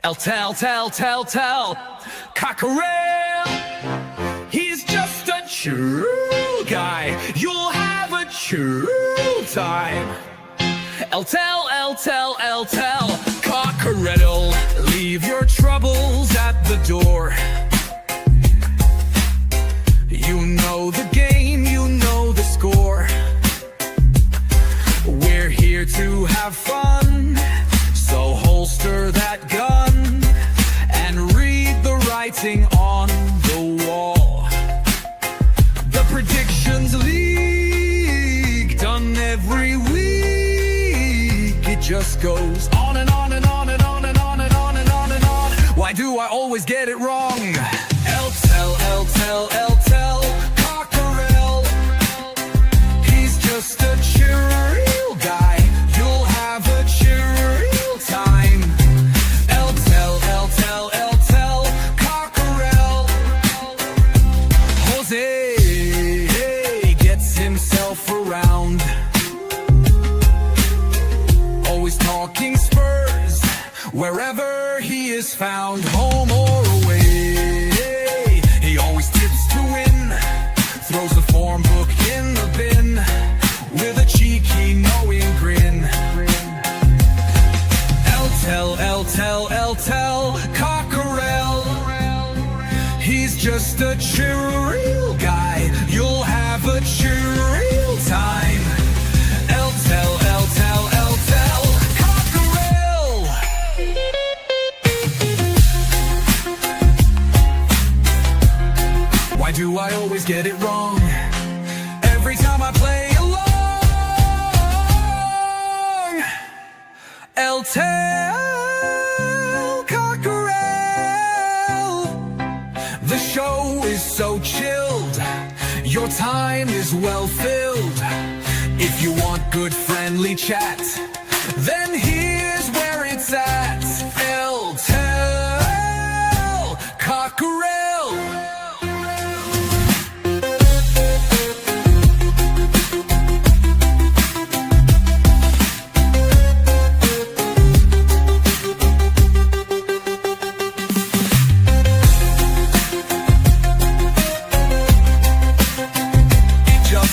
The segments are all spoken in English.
Tel Cockerel. He's just a true guy. You'll have a true time. Tel Cockerel. Leave your troubles at the door. You know the game, you know the score. We're here to have fun, so holster that gun and read the writing on the wall. The predictions leak, done every week. It just goes on and on and on and on and on and on and on and on. Why do I always get it wrong? Tel Cockerel. He's just a chill guy. You'll have a chill time. Tel Cockerel. Jose gets himself around. Always talking Spurs, wherever he is found, home or away. He always tips to win, throws the form book in the bin with a cheeky knowing grin. Tel Cockerel. He's just a chill guy. You'll have a chill time. Tel Cockerel. Why do I always get it wrong? Every time I play along. Tel Cockerel. The show is so chilled, your time is well filled. If you want good friendly chat, then here's where it's at. Tel Cockerel.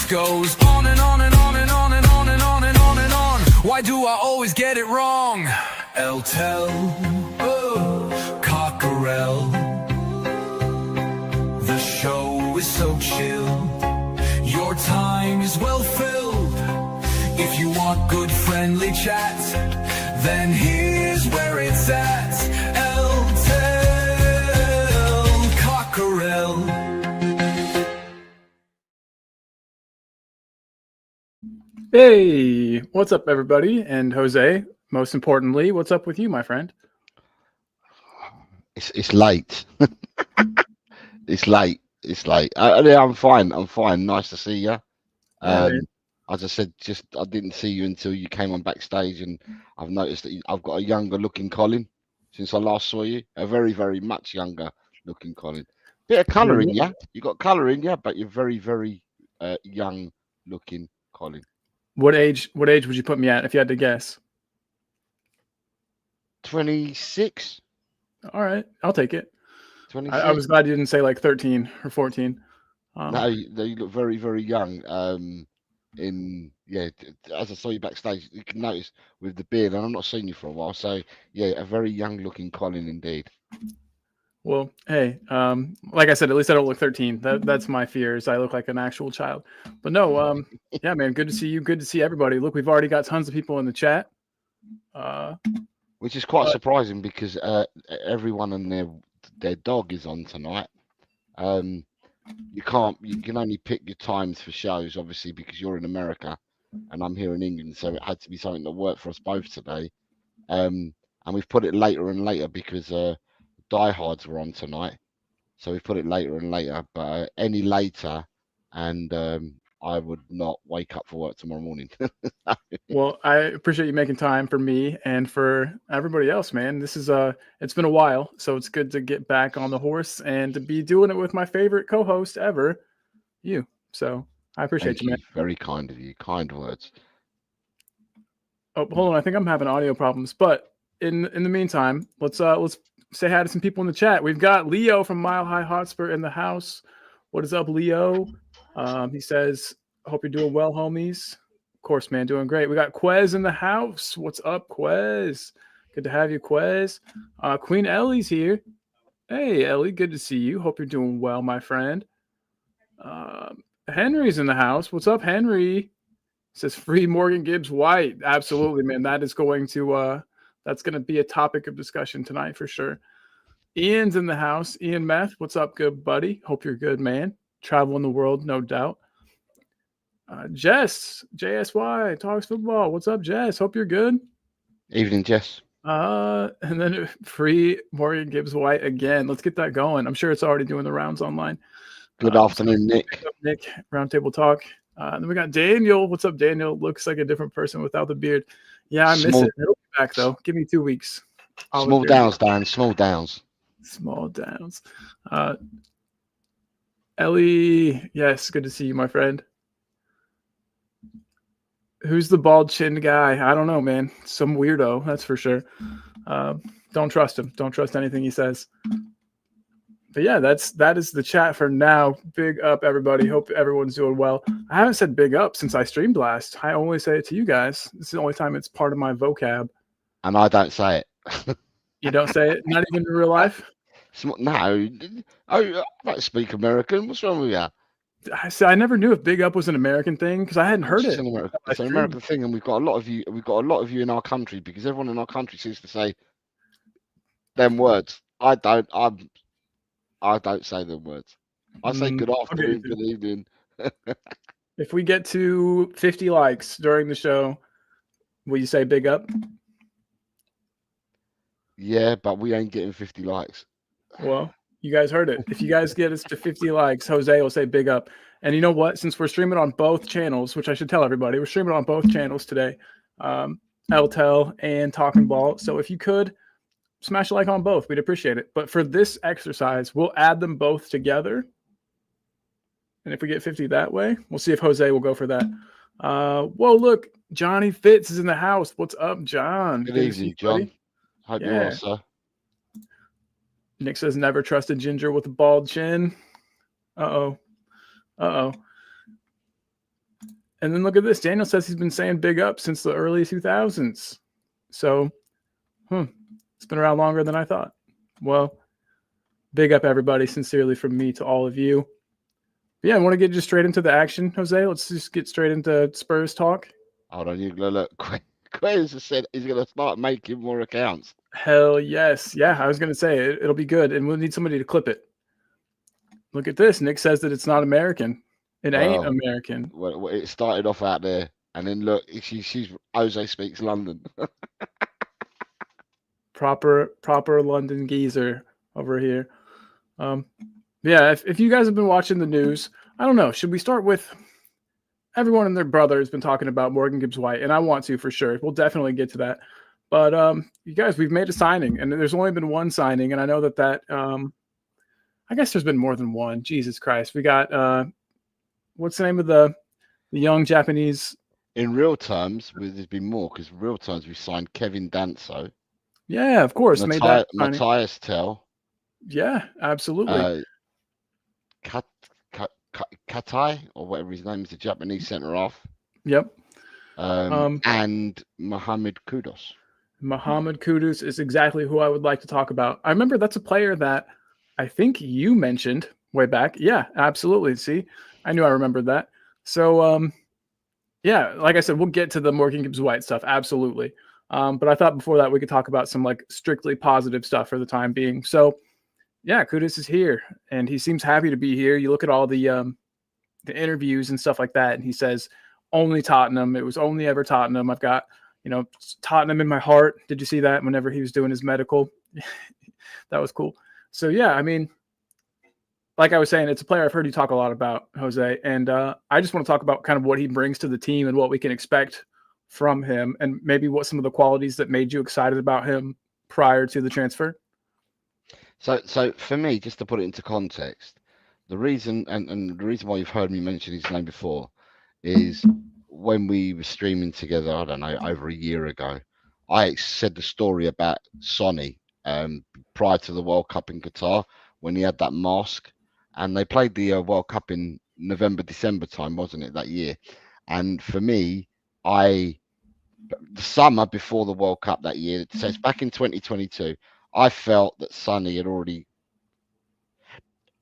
Goes on and on and on and on and on and on and on and on. Why do I always get it wrong? Tel Cockerel. The show is so chill, your time is well filled. If you want good friendly chat, then here's where it's at. Tel Cockerel. Hey, what's up, everybody? And Jose, most importantly, what's up with you, my friend? It's late. It's late. I'm fine. Nice to see you. As I said, I didn't see you until you came on backstage, and I've noticed that I've got a younger looking Colin since I last saw you. A very, very much younger looking Colin. Bit of colour in you. You got colour in you, but you're very, very young looking Colin. What age would you put me at if you had to guess? 26. All right, I'll take it. 26. I was glad you didn't say like 13 or 14. No, you look very, very young. As I saw you backstage, you can notice with the beard, and I've not seen you for a while. So yeah, a very young looking Colin indeed. Well, hey, like I said, at least I don't look 13. That's my fears. I look like an actual child. But no, yeah, man, good to see you. Good to see everybody. Look, we've already got tons of people in the chat. Which is quite surprising because everyone and their dog is on tonight. You can only pick your times for shows, obviously, because you're in America and I'm here in England. So it had to be something that worked for us both today. And we've put it later and later because diehards were on tonight, so we put it later and later, but any later and I would not wake up for work tomorrow morning. Well, I appreciate you making time for me and for everybody else, man. This is it's been a while, so it's good to get back on the horse and to be doing it with my favorite co-host ever, you. So I appreciate you, man. Very kind of you. Kind words. Oh, hold on. I think I'm having audio problems, but in the meantime, let's say hi to some people in the chat. We've got Leo from Mile High Hotspur in the house. What is up, Leo? He says, "Hope you're doing well, homies." Of course, man, doing great. We got Quez in the house. What's up, Quez? Good to have you, Quez. Queen Ellie's here. Hey, Ellie, good to see you. Hope you're doing well, my friend. Henry's in the house. What's up, Henry? Says free Morgan Gibbs-White. Absolutely, man. That is going to that's going to be a topic of discussion tonight for sure. Ian's in the house. Ian Meth, what's up, good buddy? Hope you're good, man. Traveling the world, no doubt. Jess, JSY, talks football. What's up, Jess? Hope you're good. Evening, Jess. And then free Morgan Gibbs-White again. Let's get that going. I'm sure it's already doing the rounds online. Good afternoon, Nick. Nick, Roundtable Talk. Then we got Daniel. What's up, Daniel? Looks like a different person without the beard. Yeah, I miss it. It'll be back, though. Give me 2 weeks. Small downs, Dan. Small downs. Small downs. Ellie, yes, good to see you, my friend. Who's the bald chin guy? I don't know, man. Some weirdo, that's for sure. Don't trust him. Don't trust anything he says. But yeah, that is the chat for now. Big up, everybody. Hope everyone's doing well. I haven't said big up since I streamed last. I only say it to you guys. This is the only time it's part of my vocab. And I don't say it. You don't say it? Not even in real life? No. I don't speak American. What's wrong with you? I never knew if big up was an American thing because I hadn't heard it. It's an American thing, and we've got a lot of you. We've got a lot of you in our country because everyone in our country seems to say them words. I don't say them words. I say good afternoon, good evening. If we get to 50 likes during the show, will you say big up? Yeah, but we ain't getting 50 likes. Well, you guys heard it. If you guys get us to 50 likes, Jose will say big up. And you know what? Since we're streaming on both channels, which I should tell everybody, we're streaming on both channels today, Tel and Talking Ball. So if you could smash a like on both, we'd appreciate it. But for this exercise, we'll add them both together. And if we get 50 that way, we'll see if Jose will go for that. Whoa, look, Johnny Fitz is in the house. What's up, John? Good evening, John. Hope you're well, sir. Nick says never trust a ginger with a bald chin. Uh-oh. And then look at this. Daniel says he's been saying big up since the early 2000s. So, it's been around longer than I thought. Well, big up, everybody. Sincerely from me to all of you. But yeah, I want to get just straight into the action, Jose. Let's just get straight into Spurs talk. Hold on. You look. Quez has said he's going to start making more accounts. Hell yes. Yeah, I was going to say it'll be good, and we'll need somebody to clip it. Look at this. Nick says that it's not American. It ain't American. Well, it started off out there, and then look, she's Jose speaks London. proper London geezer over here. Yeah, if you guys have been watching the news, I don't know. Should we start with everyone and their brother has been talking about Morgan Gibbs-White, and I want to for sure. We'll definitely get to that. But you guys, we've made a signing, and there's only been one signing, and I know that I guess there's been more than one. Jesus Christ. We got what's the name of the young Japanese? In real terms, there's been more because in real terms we signed Kevin Danso. Yeah, of course. Matthias Tel. Yeah, absolutely. Katai, or whatever his name is, the Japanese centre half. Yep. And Mohammed Kudus. Mohammed Kudus is exactly who I would like to talk about. I remember that's a player that I think you mentioned way back. Yeah, absolutely. See, I knew I remembered that. So, yeah, like I said, we'll get to the Morgan Gibbs-White stuff. Absolutely. But I thought before that we could talk about some like strictly positive stuff for the time being. So, yeah, Kudus is here, and he seems happy to be here. You look at all the interviews and stuff like that, and he says, only Tottenham. It was only ever Tottenham. I've got, Tottenham in my heart. Did you see that whenever he was doing his medical? That was cool. So, yeah, I mean, like I was saying, it's a player I've heard you talk a lot about, Jose, and I just want to talk about kind of what he brings to the team and what we can expect from him, and maybe what some of the qualities that made you excited about him prior to the transfer. So for me, just to put it into context, the reason and the reason why you've heard me mention his name before is when we were streaming together, I don't know, over a year ago, I said the story about Sonny prior to the World Cup in Qatar when he had that mask, and they played the World Cup in November, December time, wasn't it, that year? And for me, the summer before the World Cup that year, so it's back in 2022, I felt that Sonny had already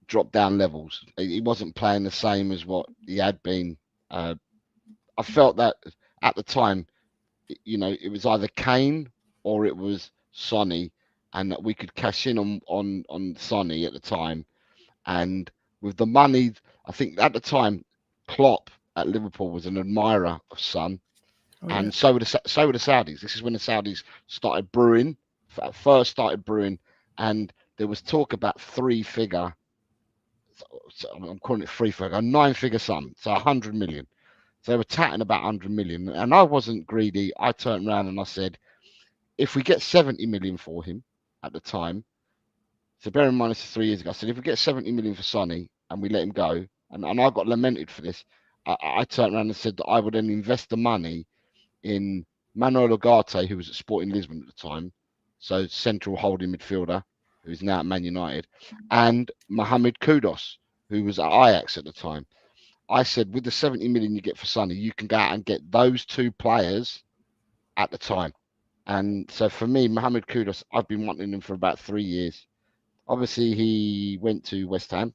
dropped down levels. He wasn't playing the same as what he had been. I felt that at the time, it was either Kane or it was Sonny, and that we could cash in on Sonny at the time. And with the money, I think at the time, Klopp at Liverpool was an admirer of Son, and so were the Saudis. This is when the Saudis started brewing, first started brewing, and there was talk about three-figure. So I'm calling it three-figure, a nine-figure sum, so 100 million. So they were tatting about 100 million, and I wasn't greedy. I turned around and I said, if we get 70 million for him at the time, so bear in mind this is 3 years ago, I said, if we get 70 million for Sonny and we let him go, and I got lamented for this, I turned around and said that I would then invest the money in Manuel Ugarte, who was at Sporting Lisbon at the time, so central holding midfielder, who's now at Man United, and Mohammed Kudus, who was at Ajax at the time. I said, with the 70 million you get for Sonny, you can go out and get those two players at the time. And so for me, Mohammed Kudus, I've been wanting him for about 3 years. Obviously, he went to West Ham.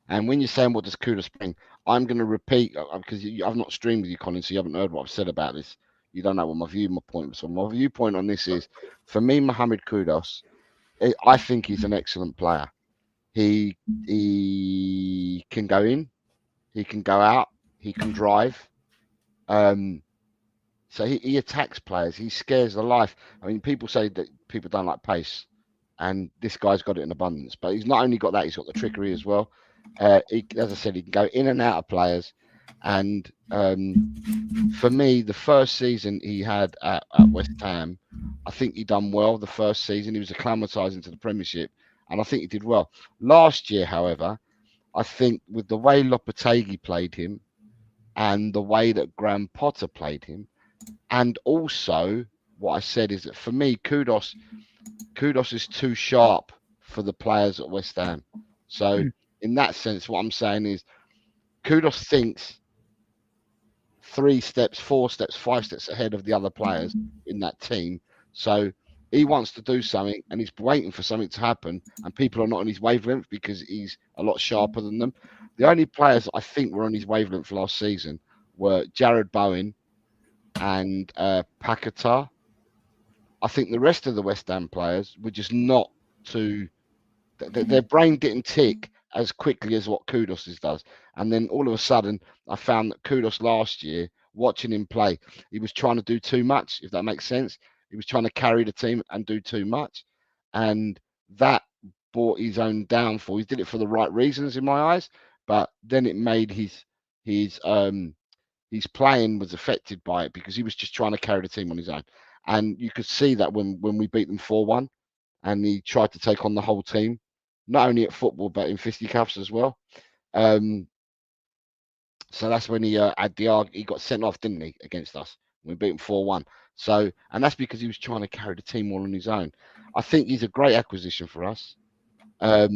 And when you're saying, what does Kudus bring? I'm going to repeat, because I've not streamed with you, Colin, so you haven't heard what I've said about this. You don't know what my point was. So my viewpoint on this is, for me, Mohammed Kudus, I think he's an excellent player. He can go in, he can go out, he can drive. So he attacks players. He scares the life. I mean, people say that people don't like pace, and this guy's got it in abundance. But he's not only got that; he's got the trickery as well. As I said, he can go in and out of players. And for me, the first season he had at West Ham, I think he done well. The first season, he was acclimatising to the Premiership, and I think he did well. Last year, however, I think with the way Lopetegui played him, and the way that Graham Potter played him, and also what I said is that for me, Kudus is too sharp for the players at West Ham. So in that sense, what I'm saying is Kudus thinks 3 steps, 4 steps, 5 steps ahead of the other players in that team. So he wants to do something and he's waiting for something to happen, and people are not on his wavelength because he's a lot sharper than them. The only players I think were on his wavelength last season were Jared Bowen and Paquetá. I think the rest of the West Ham players were just not too. Their brain didn't tick as quickly as what Kudus does. And then all of a sudden, I found that Kudus last year, watching him play, he was trying to do too much, if that makes sense. He was trying to carry the team and do too much. And that brought his own downfall. He did it for the right reasons in my eyes, but then it made his playing was affected by it because he was just trying to carry the team on his own. And you could see that when we beat them 4-1 and he tried to take on the whole team, not only at football, but in fisticuffs as well. So that's when he he got sent off, didn't he, against us? We beat him 4-1. So, and that's because he was trying to carry the team all on his own. I think he's a great acquisition for us. But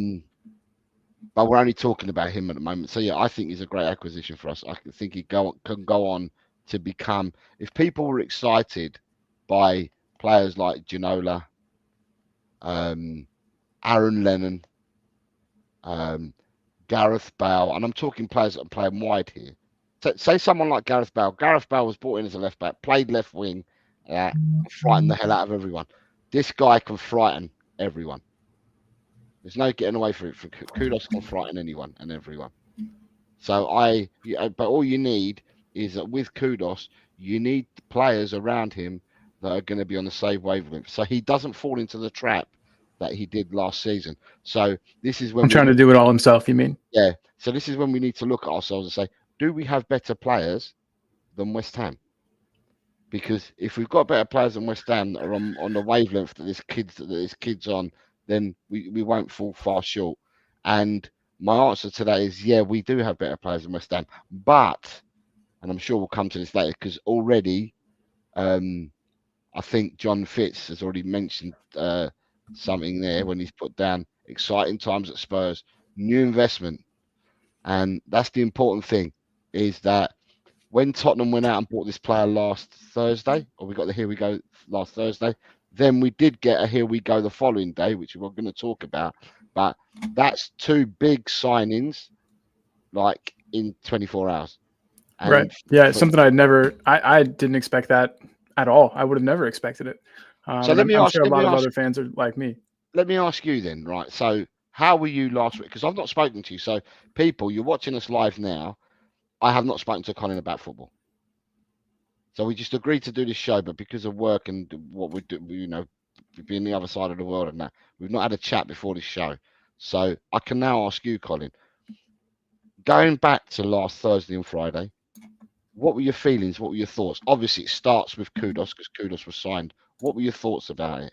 we're only talking about him at the moment. So yeah, I think he's a great acquisition for us. I think he can go on to become. If people were excited by players like Ginola, Aaron Lennon, Gareth Bale, and I'm talking players that are playing wide here. Say someone like Gareth Bale. Gareth Bale was brought in as a left back, played left wing, frightened the hell out of everyone. This guy can frighten everyone. There's no getting away from it. Kudus can frighten anyone and everyone. So but all you need is that with Kudus, you need players around him that are going to be on the same wavelength, so he doesn't fall into the trap that he did last season. So this is when I'm trying to do it all himself. You mean? Yeah. So this is when we need to look at ourselves and say, do we have better players than West Ham? Because if we've got better players than West Ham that are on the wavelength that this kid's on, then we won't fall far short. And my answer to that is, yeah, we do have better players than West Ham. But, and I'm sure we'll come to this later, because already I think John Fitz has already mentioned something there when he's put down exciting times at Spurs, new investment. And that's the important thing, is that when Tottenham went out and bought this player last Thursday, or we got the here we go last Thursday, then we did get a here we go the following day, which we're going to talk about. But that's two big signings, like in 24 hours. And right. Yeah, it's something I didn't expect that at all. I would have never expected it. So let me I'm ask, sure a lot of other fans are like me. Let me ask you then, right? So how were you last week? Because I've not spoken to you. So people, you're watching us live now. I have not spoken to Colin about football. So we just agreed to do this show, but because of work and what we do, you know, being the other side of the world and that, we've not had a chat before this show. So I can now ask you, Colin, going back to last Thursday and Friday, what were your feelings? What were your thoughts? Obviously, it starts with Kudus because Kudus was signed. What were your thoughts about it?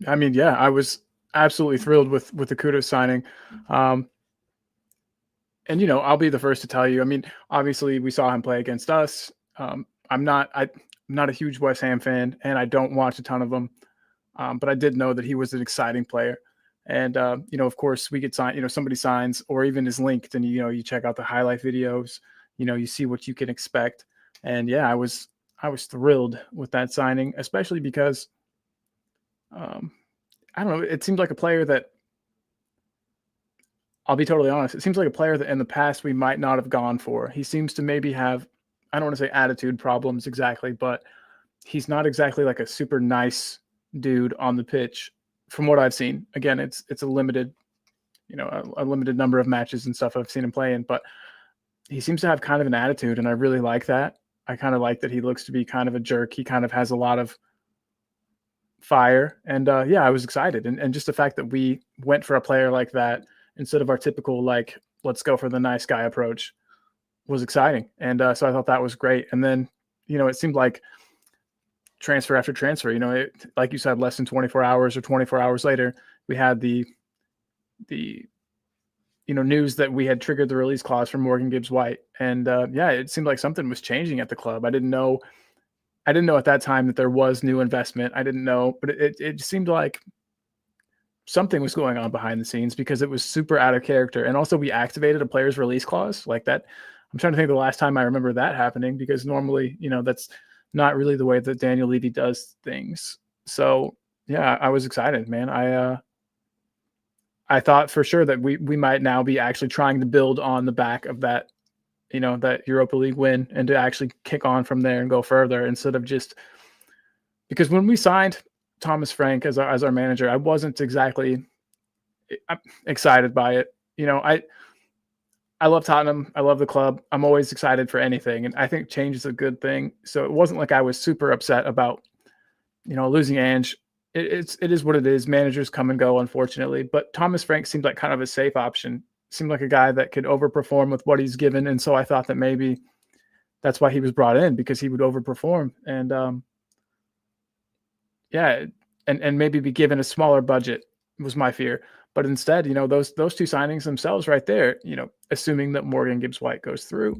I mean, yeah, I was absolutely thrilled with the Kudus signing. And, you know, I'll be the first to tell you, I mean, obviously we saw him play against us. I'm not a huge West Ham fan, and I don't watch a ton of them. But I did know that he was an exciting player. And, you know, of course we get signed, you know, somebody signs or even is linked and, you know, you check out the highlight videos, you know, you see what you can expect. And yeah, I was thrilled with that signing, especially because, I don't know, it seemed like a player that, I'll be totally honest, it seems like a player that in the past we might not have gone for. He seems to maybe have, I don't want to say attitude problems exactly, but he's not exactly like a super nice dude on the pitch from what I've seen. Again, it's a limited, you know, a limited number of matches and stuff I've seen him play in, but he seems to have kind of an attitude, and I really like that. I kind of like that he looks to be kind of a jerk. He kind of has a lot of fire, and yeah, I was excited. And just the fact that we went for a player like that instead of our typical, like, let's go for the nice guy approach was exciting. And so I thought that was great. And then, you know, it seemed like transfer after transfer, you know, it, like you said, less than 24 hours or 24 hours later, we had the, you know, news that we had triggered the release clause for Morgan Gibbs-White. And yeah, it seemed like something was changing at the club. I didn't know at that time that there was new investment. I didn't know, but it seemed like something was going on behind the scenes because it was super out of character. And also we activated a player's release clause like that. I'm trying to think of the last time I remember that happening, because normally, you know, that's not really the way that Daniel Levy does things. So yeah, I was excited, man. I thought for sure that we might now be actually trying to build on the back of that, you know, that Europa League win, and to actually kick on from there and go further, instead of just, because when we signed Thomas Frank as our manager, I wasn't exactly excited by it. You know, I love Tottenham. I love the club. I'm always excited for anything, and I think change is a good thing. So it wasn't like I was super upset about, you know, losing Ange. It is what it is. Managers come and go, unfortunately. But Thomas Frank seemed like kind of a safe option. Seemed like a guy that could overperform with what he's given, and so I thought that maybe that's why he was brought in, because he would overperform. And yeah, and maybe be given a smaller budget was my fear. But instead, you know, those two signings themselves right there, you know, assuming that Morgan Gibbs-White goes through,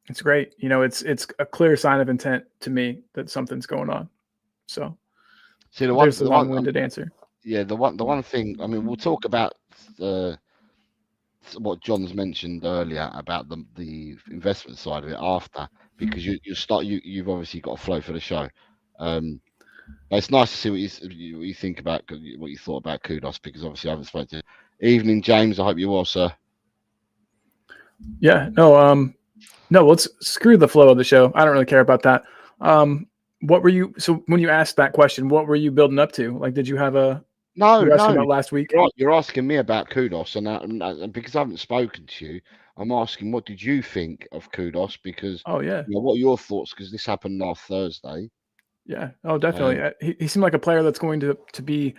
it's great. You know, it's a clear sign of intent to me that something's going on. So see, there's the long-winded answer. Yeah, the one thing, I mean, we'll talk about what John's mentioned earlier about the investment side of it after, because you've obviously got a flow for the show. But it's nice to see what you think about, what you thought about Kudus, because obviously I haven't spoken to you. Evening, James. I hope you're well, sir. Yeah. No. No. Let's screw the flow of the show. I don't really care about that. What were you? So when you asked that question, what were you building up to? Like, did you have a? No. About last week. You're asking me about Kudus, and because I haven't spoken to you, I'm asking what did you think of Kudus? Because oh yeah, you know, what are your thoughts? Because this happened last Thursday. Yeah. Oh, definitely. He seemed like a player that's going to be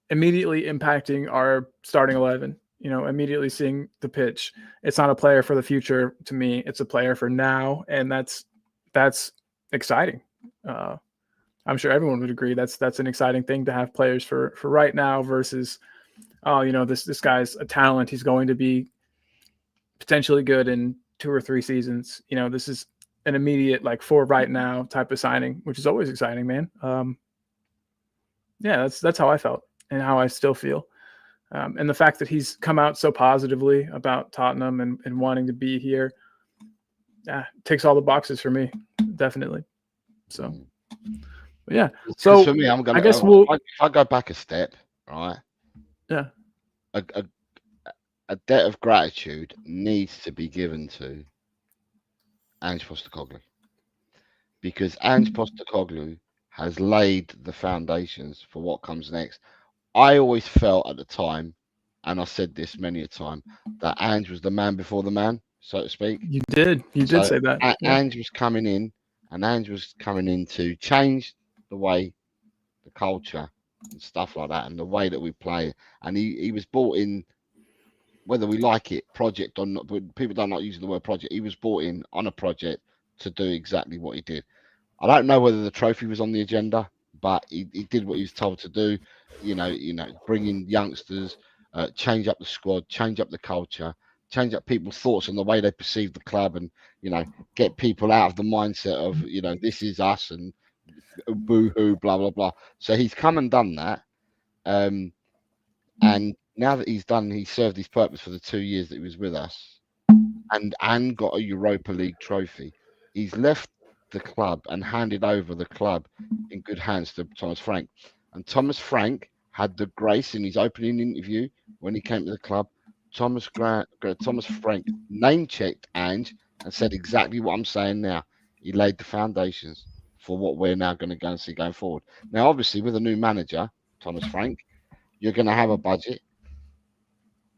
immediately impacting our starting 11. You know, immediately seeing the pitch. It's not a player for the future to me. It's a player for now, and that's exciting. I'm sure everyone would agree that's an exciting thing to have players for right now versus, oh, you know, this guy's a talent. He's going to be potentially good in 2 or 3 seasons. You know, this is an immediate like for right now type of signing, which is always exciting, man. Yeah, that's how I felt and how I still feel. And the fact that he's come out so positively about Tottenham and wanting to be here, ticks all the boxes for me, definitely. So, yeah. So for me, I guess we'll. If I go back a step, right? Yeah. A debt of gratitude needs to be given to Ange Postecoglou, because Ange Postecoglou has laid the foundations for what comes next. I always felt at the time, and I said this many a time, that Ange was the man before the man, so to speak. You did say that. Ange was coming in, and Ange was coming in to change the way, the culture and stuff like that, and the way that we play. And he was brought in, whether we like it, project or not. People don't like using the word project. He was brought in on a project to do exactly what he did. I don't know whether the trophy was on the agenda, but he did what he was told to do. Bring in youngsters, change up the squad, change up the culture, change up people's thoughts on the way they perceive the club, and get people out of the mindset of this is us and boo-hoo, blah blah blah. So he's come and done that, and now that he's served his purpose for the 2 years that he was with us, and got a Europa League trophy. He's left the club and handed over the club in good hands to Thomas Frank. And Thomas Frank had the grace in his opening interview when he came to the club. Thomas Frank name-checked Ange and said exactly what I'm saying now. He laid the foundations for what we're now going to go and see going forward. Now, obviously, with a new manager, Thomas Frank, you're going to have a budget.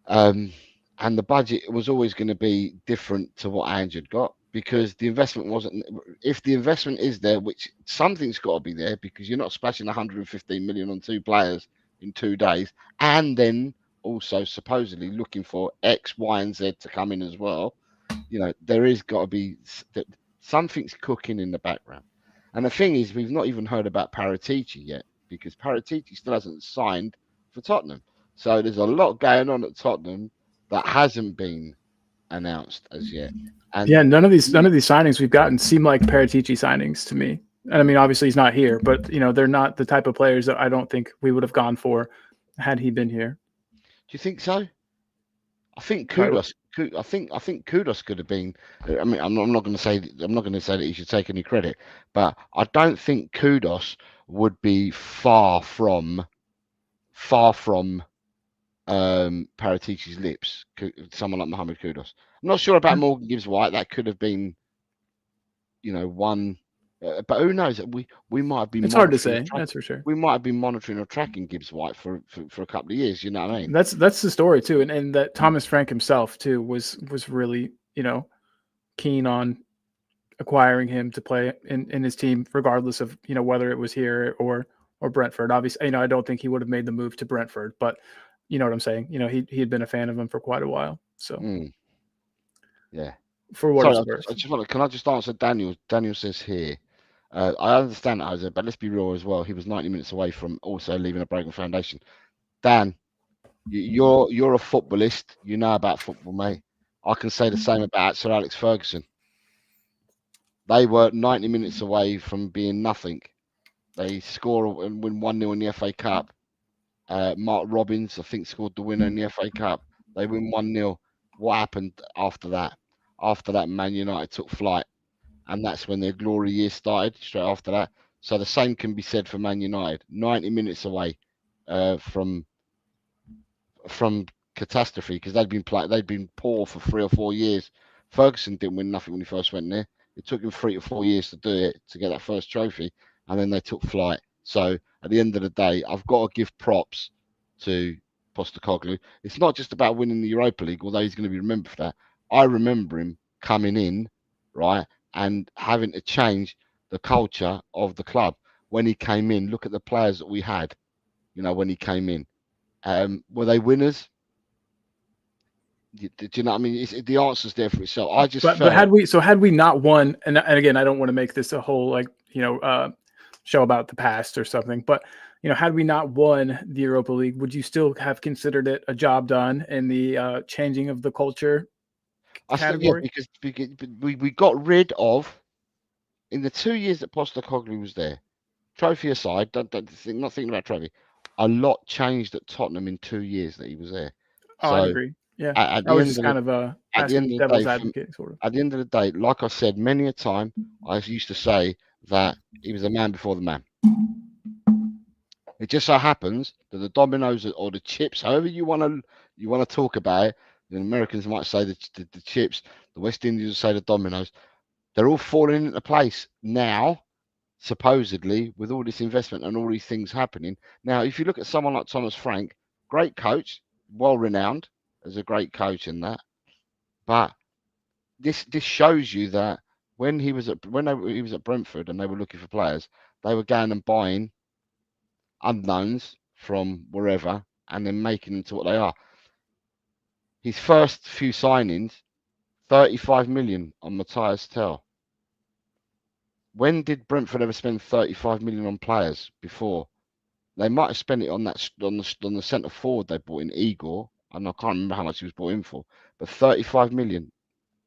And the budget was always going to be different to what Ange had got, because the investment wasn't. If the investment is there, which something's got to be there, because you're not splashing 115 million on 2 players in 2 days, and then also supposedly looking for X, Y, and Z to come in as well. There is got to be something's cooking in the background. And the thing is, we've not even heard about Paratici yet, because Paratici still hasn't signed for Tottenham. So there's a lot going on at Tottenham that hasn't been announced as yet. And none of these signings we've gotten seem like Paratici signings to me. And I mean, obviously he's not here, but they're not the type of players that I don't think we would have gone for had he been here. Do you think so? I think Kudus. I think Kudus could have been. I mean, I'm not going to say that he should take any credit, but I don't think Kudus would be far from Paratici's lips. Someone like Mohammed Kudus. I'm not sure about Morgan Gibbs-White. That could have been, one. But who knows? We might have been. It's hard to say. That's for sure. We might have been monitoring or tracking Gibbs-White for a couple of years. You know what I mean? That's the story too, and that Thomas Frank himself too was really keen on acquiring him to play in his team, regardless of whether it was here or Brentford. Obviously, I don't think he would have made the move to Brentford, but you know what I'm saying. He had been a fan of him for quite a while. So yeah. For what it's worth. Can I just answer Daniel? Daniel says here. I understand that, Jose, but let's be real as well. He was 90 minutes away from also leaving a broken foundation. Dan, you're a footballist. You know about football, mate. I can say the same about Sir Alex Ferguson. They were 90 minutes away from being nothing. They score and win 1-0 in the FA Cup. Mark Robbins, I think, scored the winner in the FA Cup. They win 1-0. What happened after that? After that, Man United took flight. And that's when their glory years started, straight after that. So the same can be said for Man United. 90 minutes away from catastrophe, because they'd been poor for 3 or 4 years. Ferguson didn't win nothing when he first went there. It took him 3 to 4 years to do it, to get that first trophy, and then they took flight. So at the end of the day, I've got to give props to Postecoglou. It's not just about winning the Europa League, although he's going to be remembered for that. I remember him coming in, right, and having to change the culture of the club. When he came in, look at the players that we had, when he came in. Were they winners? Do you know what I mean? The answer's there for itself. I just but had we not won, and again, I don't want to make this a whole show about the past or something, but had we not won the Europa League, would you still have considered it a job done in the changing of the culture category? Because we got rid of in the 2 years that Postecoglou was there, trophy aside, not thinking about trophy, a lot changed at Tottenham in 2 years that he was there. Oh, I'd So agree. Yeah, at I the was end just of kind the of at the asking end of the devil's day, advocate, sort of. at the end of the day, like I said many a time, I used to say that he was a man before the man. It just so happens that the dominoes or the chips, however you want to talk about it, the Americans might say the chips, the West Indians will say the dominoes. They're all falling into place now, supposedly, with all this investment and all these things happening. Now, if you look at someone like Thomas Frank, great coach, well renowned as a great coach in that, but this shows you that when he was at Brentford and they were looking for players, they were going and buying unknowns from wherever and then making them to what they are. His first few signings, 35 million on Matthias Tel. When did Brentford ever spend 35 million on players before? They might have spent it on the centre forward they bought in Igor, and I can't remember how much he was bought in for, but 35 million,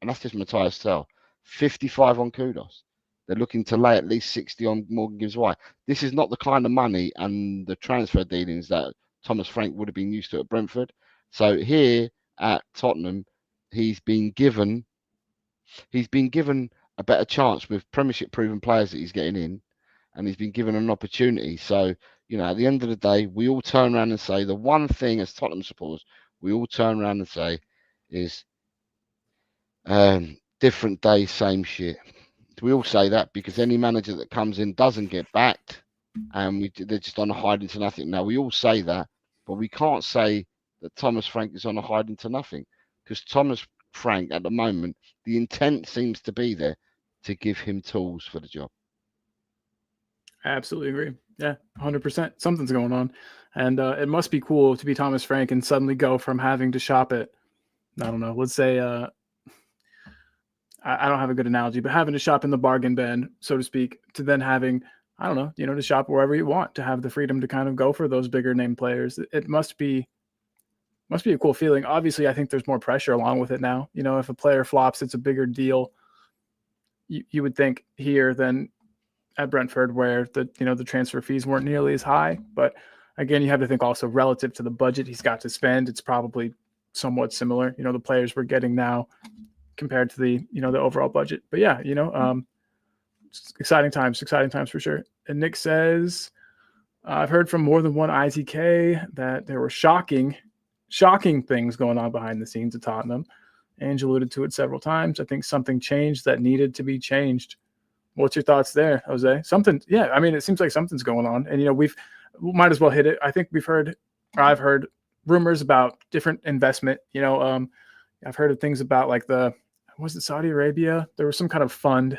and that's just Matthias Tel. 55 on Kudus. They're looking to lay at least 60 on Morgan Gibbs-White. This is not the kind of money and the transfer dealings that Thomas Frank would have been used to at Brentford. So here at Tottenham, he's been given a better chance with Premiership-proven players that he's getting in, and he's been given an opportunity. So, at the end of the day, we all turn around and say the one thing as Tottenham supporters, we all turn around and say is different day, same shit. We all say that because any manager that comes in doesn't get backed, and they're just on a hiding to nothing. Now, we all say that, but we can't say that Thomas Frank is on a hiding to nothing, because Thomas Frank, at the moment, the intent seems to be there to give him tools for the job. I absolutely agree. Yeah, 100%. Something's going on. And it must be cool to be Thomas Frank and suddenly go from having to shop at, I don't know, let's say, I don't have a good analogy, but having to shop in the bargain bin, so to speak, to then having, I don't know, to shop wherever you want, to have the freedom to kind of go for those bigger name players. It must be a cool feeling. Obviously, I think there's more pressure along with it now. If a player flops, it's a bigger deal. You would think here than at Brentford, where the transfer fees weren't nearly as high. But again, you have to think also relative to the budget he's got to spend, it's probably somewhat similar. The players we're getting now compared to the the overall budget. But yeah, exciting times for sure. And Nick says, I've heard from more than one ITK that there were shocking things going on behind the scenes at Tottenham. Ange alluded to it several times. I think something changed that needed to be changed. What's your thoughts there, Jose? Something, yeah. I mean, it seems like something's going on, and we might as well hit it. I think I've heard rumors about different investment. I've heard of things about like was it Saudi Arabia? There was some kind of fund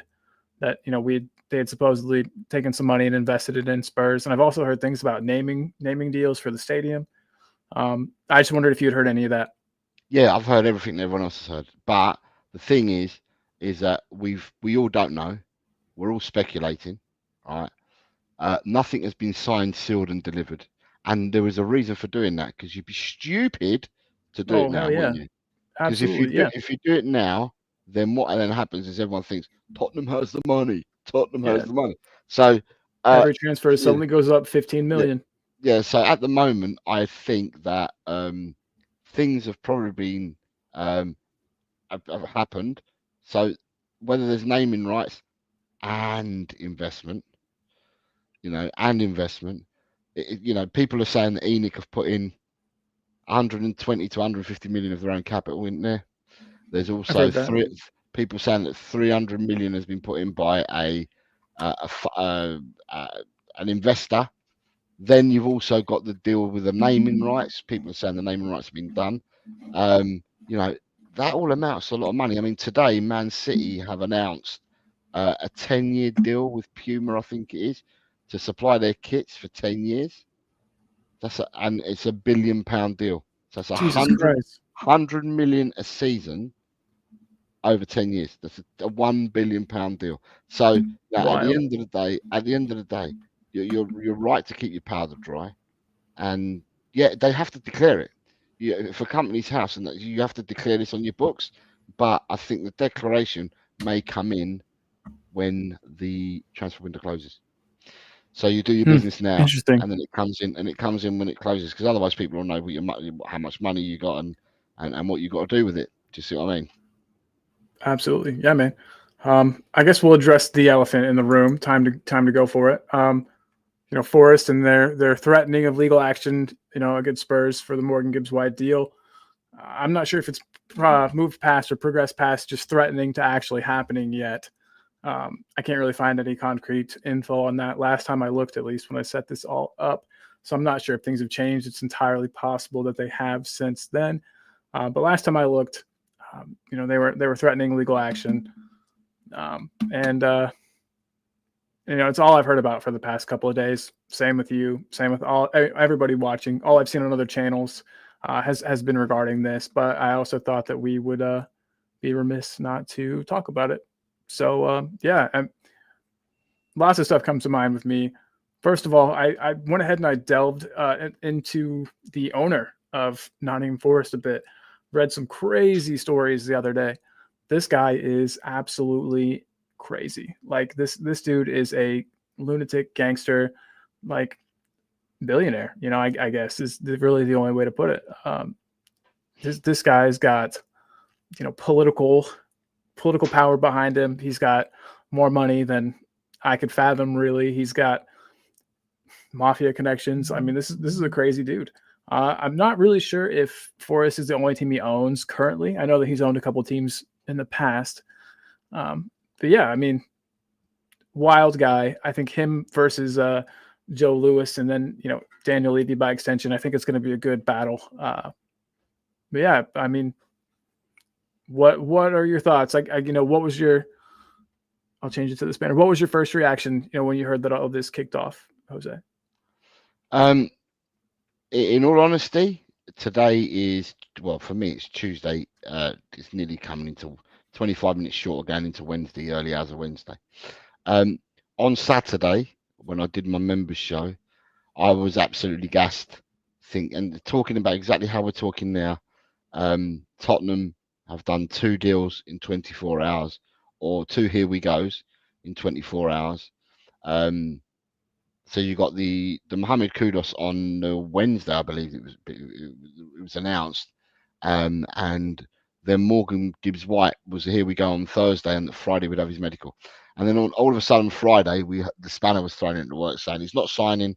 that they had supposedly taken some money and invested it in Spurs, and I've also heard things about naming deals for the stadium. I just wondered if you had heard any of that. Yeah, I've heard everything that everyone else has heard, but the thing is that we all don't know. We're all speculating, all right? Nothing has been signed, sealed, and delivered, and there was a reason for doing that, because you'd be stupid to do it now, wouldn't you? Because if you do it now, then what then happens is everyone thinks Tottenham has the money. Tottenham has the money. So every transfer suddenly goes up 15 million. Yeah. So at the moment, I think that things have probably been have happened. So whether there's naming rights and investment, people are saying that ENIC have put in 120 to 150 million of their own capital in there. There's also people saying that 300 million has been put in by an investor. Then you've also got the deal with the naming rights. People are saying the naming rights have been done. That all amounts to a lot of money. I mean, today Man City have announced a 10-year deal with Puma, I think it is, to supply their kits for 10 years. And it's £1 billion deal. So it's 100 million a season over 10 years. That's a £1 billion deal. So at the end of the day, you're right to keep your powder dry, and they have to declare it. If a company's house, and you have to declare this on your books. But I think the declaration may come in when the transfer window closes. So you do your business now, Interesting. and then it comes in when it closes, because otherwise people will know how much money you got and what you got to do with it. Do you see what I mean? Absolutely. Yeah, man. I guess we'll address the elephant in the room. Time to go for it. Forest and their threatening of legal action, against Spurs for the Morgan Gibbs-White deal. I'm not sure if it's moved past or progressed past just threatening to actually happening yet. I can't really find any concrete info on that. Last time I looked, at least when I set this all up, so I'm not sure if things have changed. It's entirely possible that they have since then. But last time I looked, they were threatening legal action, and it's all I've heard about for the past couple of days. Same with you. Same with everybody watching. All I've seen on other channels has been regarding this. But I also thought that we would be remiss not to talk about it. So lots of stuff comes to mind with me. First of all, I went ahead and I delved into the owner of Nottingham Forest a bit. Read some crazy stories the other day. This guy is absolutely crazy. Like this dude is a lunatic gangster, like billionaire. I guess is really the only way to put it. This guy's got political power behind him. He's got more money than I could fathom. Really, he's got mafia connections. I mean, this is a crazy dude. I'm not really sure if Forest is the only team he owns currently. I know that he's owned a couple teams in the past. But yeah, I mean, wild guy. I think him versus Joe Lewis and then, Daniel Levy by extension, I think it's going to be a good battle. But yeah, I mean, what are your thoughts? Like, what was your, I'll change it to this banner. What was your first reaction, when you heard that all of this kicked off, Jose? In all honesty, today is, well, for me, it's Tuesday. It's nearly coming into 25 minutes short of going into Wednesday, early hours of Wednesday. On Saturday, when I did my members show, I was absolutely gassed. And talking about exactly how we're talking now, Tottenham have done 2 deals in 24 hours, or 2 here we goes in 24 hours. So you got the Mohammed Kudus on Wednesday, I believe it was announced, and then Morgan Gibbs-White was here we go on Thursday, and Friday we'd have his medical, and then all of a sudden Friday the spanner was thrown into work saying he's not signing.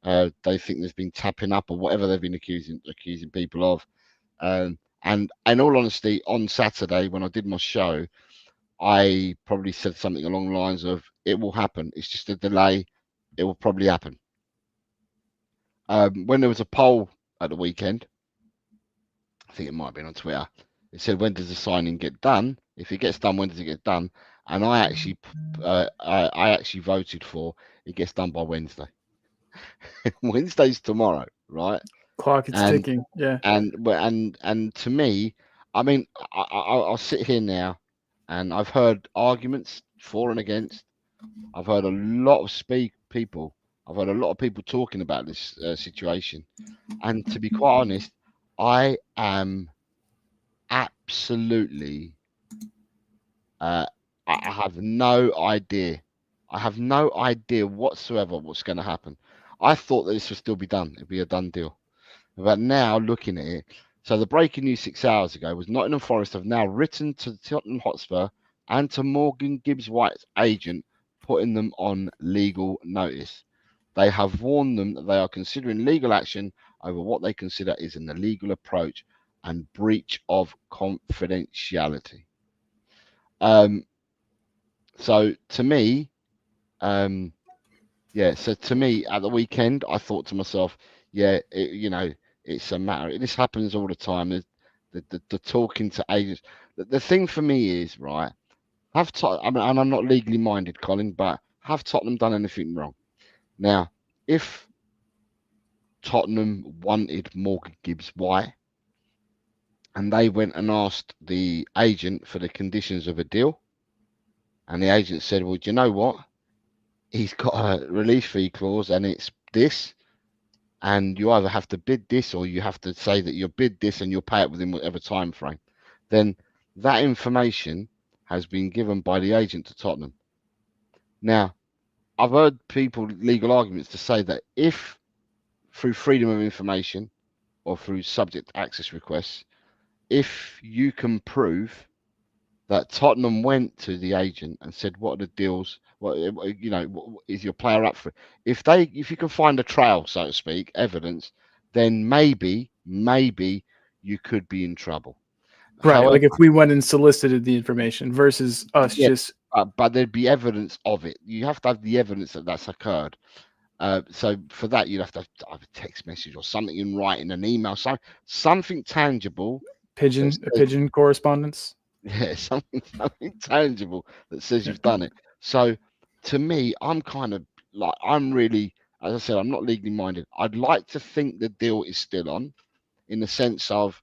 They think there's been tapping up or whatever they've been accusing people of, and in all honesty, on Saturday when I did my show, I probably said something along the lines of, "It will happen. It's just a delay. It will probably happen." When there was a poll at the weekend, I think it might have been on Twitter, it said, "When does the signing get done? If it gets done, when does it get done?" And I actually voted for it gets done by Wednesday. Wednesday's tomorrow, right? Clock is ticking. Yeah. And to me, I mean, I'll sit here now, and I've heard arguments for and against. I've heard a lot of people. I've heard a lot of people talking about this situation, and to be quite honest, I am absolutely. I have no idea. I have no idea whatsoever what's going to happen. I thought that this would still be done. It'd be a done deal. But now looking at it, so the breaking news 6 hours ago was Nottingham Forest have now written to Tottenham Hotspur and to Morgan Gibbs-White's agent, putting them on legal notice. They have warned them that they are considering legal action over what they consider is an illegal approach and breach of confidentiality. So to me, so to me at the weekend, I thought to myself, it's a matter. This happens all the time. The talking to agents. The thing for me is, right, and I'm not legally minded, Colin, but have Tottenham done anything wrong? Now, if Tottenham wanted Morgan Gibbs-White and they went and asked the agent for the conditions of a deal, and the agent said, "Well, do you know what? He's got a release fee clause and it's this, and you either have to bid this or you have to say that you'll bid this and you'll pay it within whatever time frame," then that information has been given by the agent to Tottenham. Now, I've heard people legal arguments to say that if through freedom of information or through subject access requests, if you can prove that Tottenham went to the agent and said, "What are the deals? What is your player up for it?" If you can find a trail, so to speak, evidence, then maybe you could be in trouble. Right. However, Like if we went and solicited the information versus us yeah, just. but there'd be evidence of it. You have to have the evidence that that's occurred. So for that, you'd have to have a text message or something in writing, an email, something tangible. Pigeon correspondence. Yeah, something tangible that says you've done it. So to me, I'm kind of like, I'm really, as I said, I'm not legally minded. I'd like to think the deal is still on, in the sense of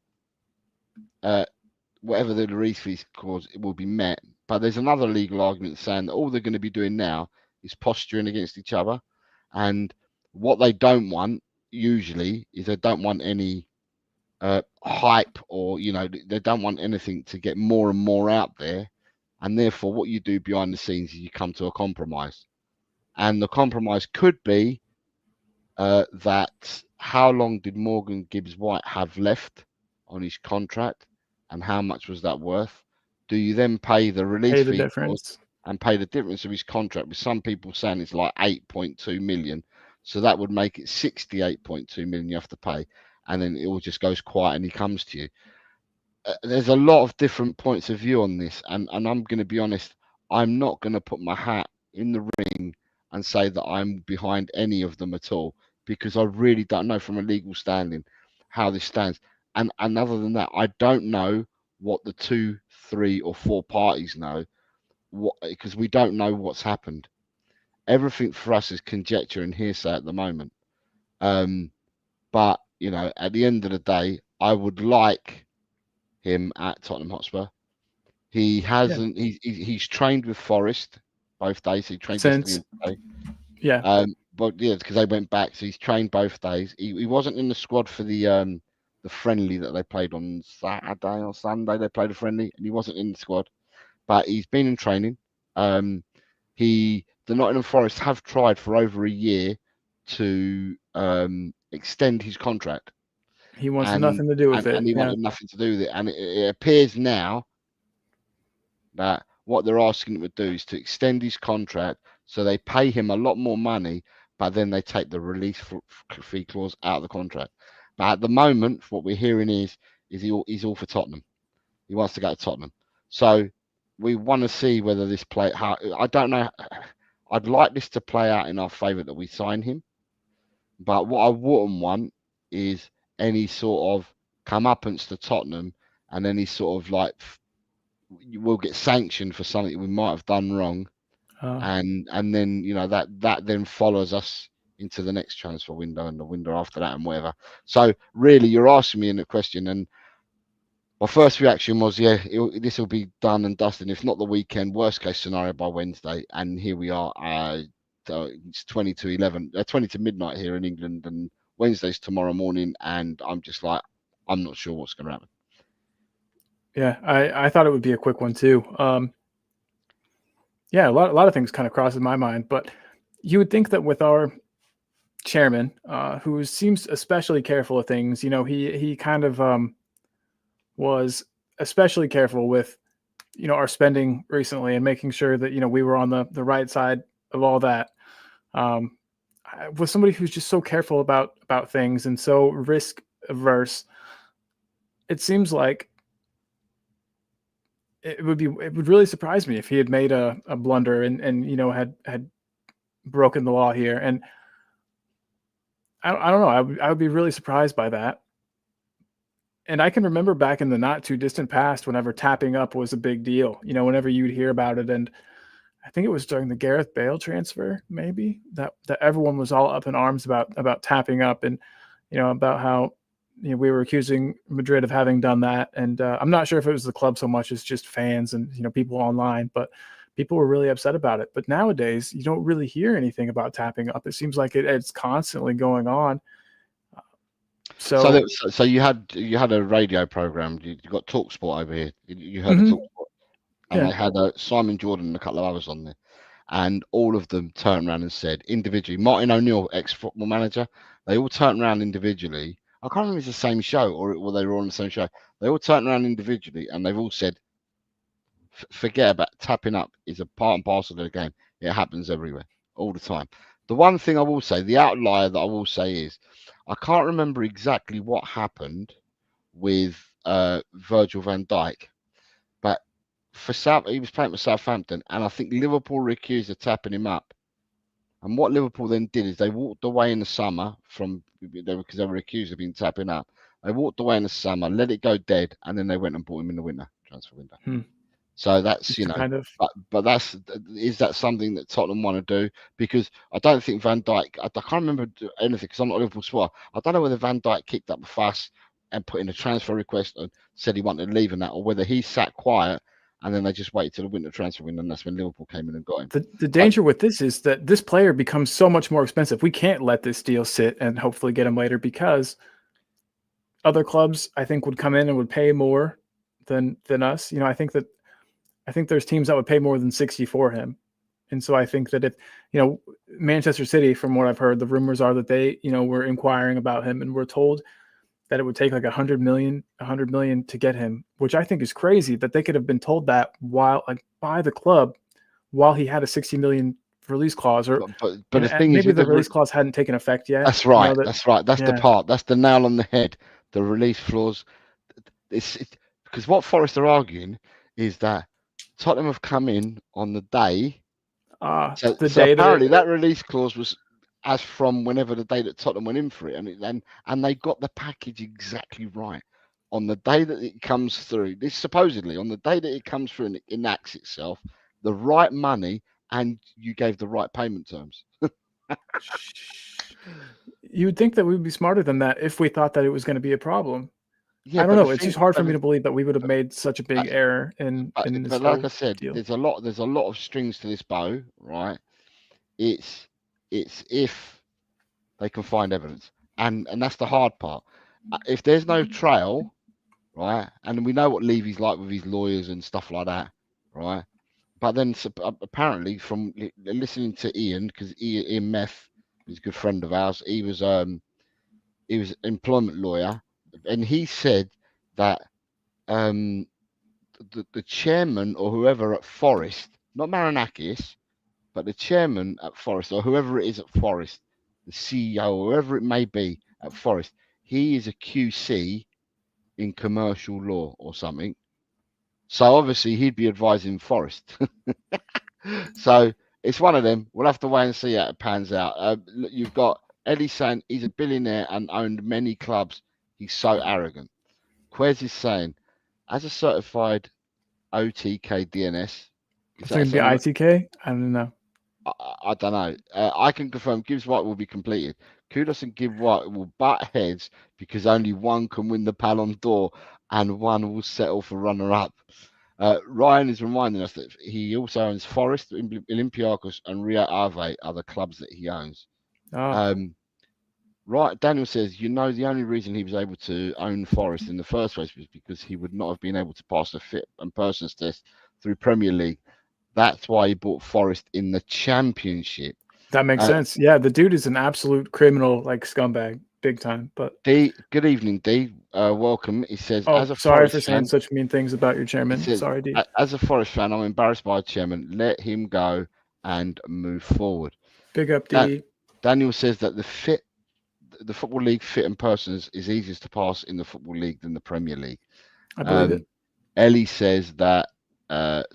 whatever the release fees clause, it will be met. But there's another legal argument saying that all they're going to be doing now is posturing against each other. And what they don't want usually is they don't want any hype, or they don't want anything to get more and more out there. And therefore what you do behind the scenes is you come to a compromise, and the compromise could be that how long did Morgan Gibbs-White have left on his contract, and how much was that worth? Do you then pay the release Pay the fee difference. and pay the difference of his contract, with some people saying it's like 8.2 million, so that would make it 68.2 million you have to pay, and then it all just goes quiet and he comes to you. There's a lot of different points of view on this, and I'm going to be honest, I'm not going to put my hat in the ring and say that I'm behind any of them at all, because I really don't know from a legal standing how this stands. And other than that, I don't know what the 2, 3, or 4 parties know, because we don't know what's happened. Everything for us is conjecture and hearsay at the moment. But at the end of the day, I would like him at Tottenham Hotspur. He hasn't. Yeah. He's trained with Forest both days. He trained yesterday. Yeah. But yeah, because they went back, so he's trained both days. He wasn't in the squad for the friendly that they played on Saturday or Sunday. They played a friendly, and he wasn't in the squad, but he's been in training. The Nottingham Forest have tried for over a year to extend his contract. He wants nothing to do with it. And he wanted nothing to do with it. And it appears now that what they're asking him to do is to extend his contract, so they pay him a lot more money, but then they take the release fee clause out of the contract. But at the moment, what we're hearing is he's all for Tottenham. He wants to go to Tottenham. So we want to see whether this I don't know. I'd like this to play out in our favour, that we sign him. But what I wouldn't want is any sort of comeuppance to Tottenham, and any sort of like we'll get sanctioned for something we might have done wrong, and then that then follows us into the next transfer window and the window after that and whatever. So really, you're asking me in a question, and my first reaction was, this will be done and dusted, if not the weekend, worst case scenario by Wednesday. And here we are. It's 20 to midnight here in England, and Wednesday's tomorrow morning, and I'm just like, I'm not sure what's going to happen. Yeah, I thought it would be a quick one too. Yeah, a lot of things kind of crosses my mind, but you would think that with our chairman, who seems especially careful of things, he kind of was especially careful with our spending recently, and making sure that we were on the right side of all that. With somebody who's just so careful about things and so risk averse, it seems like it would really surprise me if he had made a blunder and had broken the law here. And I don't know, I would be really surprised by that. And I can remember back in the not too distant past, whenever tapping up was a big deal, whenever you'd hear about it. And I think it was during the Gareth Bale transfer, maybe, that everyone was all up in arms about tapping up, and about how we were accusing Madrid of having done that. And I'm not sure if it was the club so much as just fans and people online, but people were really upset about it. But nowadays, you don't really hear anything about tapping up. It seems like it's constantly going on. So you had a radio program. You got TalkSport over here. You heard of TalkSport, and they had Simon Jordan and a couple of others on there. and all of them turned around and said individually, Martin O'Neill, ex-Football Manager, they all turned around individually. I can't remember if it's the same show or they were on the same show. They all turned around individually and they've all said, forget about tapping up is a part and parcel of the game. It happens everywhere, all the time. The one thing I will say, the outlier that I will say is, I can't remember exactly what happened with Virgil van Dijk, but he was playing for Southampton, and I think Liverpool were accused of tapping him up. And what Liverpool then did is they walked away in the summer because they were accused of being tapping up. They walked away in the summer, let it go dead, and then they went and bought him in the winter transfer window. So that's, you know, kind of, but is that something that Tottenham want to do? Because I don't think Van Dijk, I can't remember anything because I'm not a Liverpool supporter. I don't know whether Van Dijk kicked up a fuss and put in a transfer request and said he wanted to leave and that, or whether he sat quiet and then they just waited till the winter transfer window, and that's when Liverpool came in and got him. The danger with this is that this player becomes so much more expensive. We can't let this deal sit and hopefully get him later, because other clubs, I think, would come in and would pay more than us. You know, I think there's teams that would pay more than 60 for him. And so I think that if, you know, Manchester City, from what I've heard, the rumors are that they, you know, were inquiring about him and were told that it would take like 100 million to get him, which I think is crazy that they could have been told that by the club while he had a 60 million release clause, or but the thing maybe is, the release clause hadn't taken effect yet. That's right. You know, that's right. That's the part. That's the nail on the head. The release clause. It's because what Forest are arguing is that Tottenham have come in on the day. So apparently that release clause was as from whenever the day that Tottenham went in for it, and they got the package exactly right on the day that it comes through. This supposedly on the day that it comes through and it enacts itself, the right money, and you gave the right payment terms. You would think that we would be smarter than that if we thought that it was going to be a problem. Yeah, I don't know. It's just hard for me to believe that we would have made such a big error in this. But like I said, deal. there's a lot of strings to this bow, right? It's if they can find evidence, and that's the hard part. If there's no trail, right, and we know what Levy's like with his lawyers and stuff like that, right? But then apparently, from listening to Ian, because Ian Meth is a good friend of ours, he was an employment lawyer, and he said that the chairman or whoever at Forest, not Marinakis, but the chairman at Forest, or whoever it is at Forest, the CEO, or whoever it may be at Forest, he is a QC in commercial law or something. So obviously he'd be advising Forest. So it's one of them. We'll have to wait and see how it pans out. You've got Eddie saying he's a billionaire and owned many clubs. He's so arrogant. Quez is saying, as a certified OTK DNS, it's going to be ITK? I don't know. I don't know. I can confirm Gibbs-White will be completed. Kudus and Gibbs-White will butt heads because only one can win the Ballon d'Or and one will settle for runner-up. Ryan is reminding us that he also owns Forest, Olympiacos, and Rio Ave are the clubs that he owns. Right, Daniel says, you know, the only reason he was able to own Forest in the first place was because he would not have been able to pass the fit and persons test through Premier League. That's why he bought Forest in the Championship. That makes sense. Yeah, the dude is an absolute criminal, like scumbag, big time. But D, good evening, D. Welcome. He says, as a sorry for saying such mean things about your chairman. Says, sorry, D. As a Forest fan, I'm embarrassed by our chairman. Let him go and move forward. Big up, D. Daniel says that the Football League fit and persons is easiest to pass in the Football League than the Premier League. I believe it. Ellie says that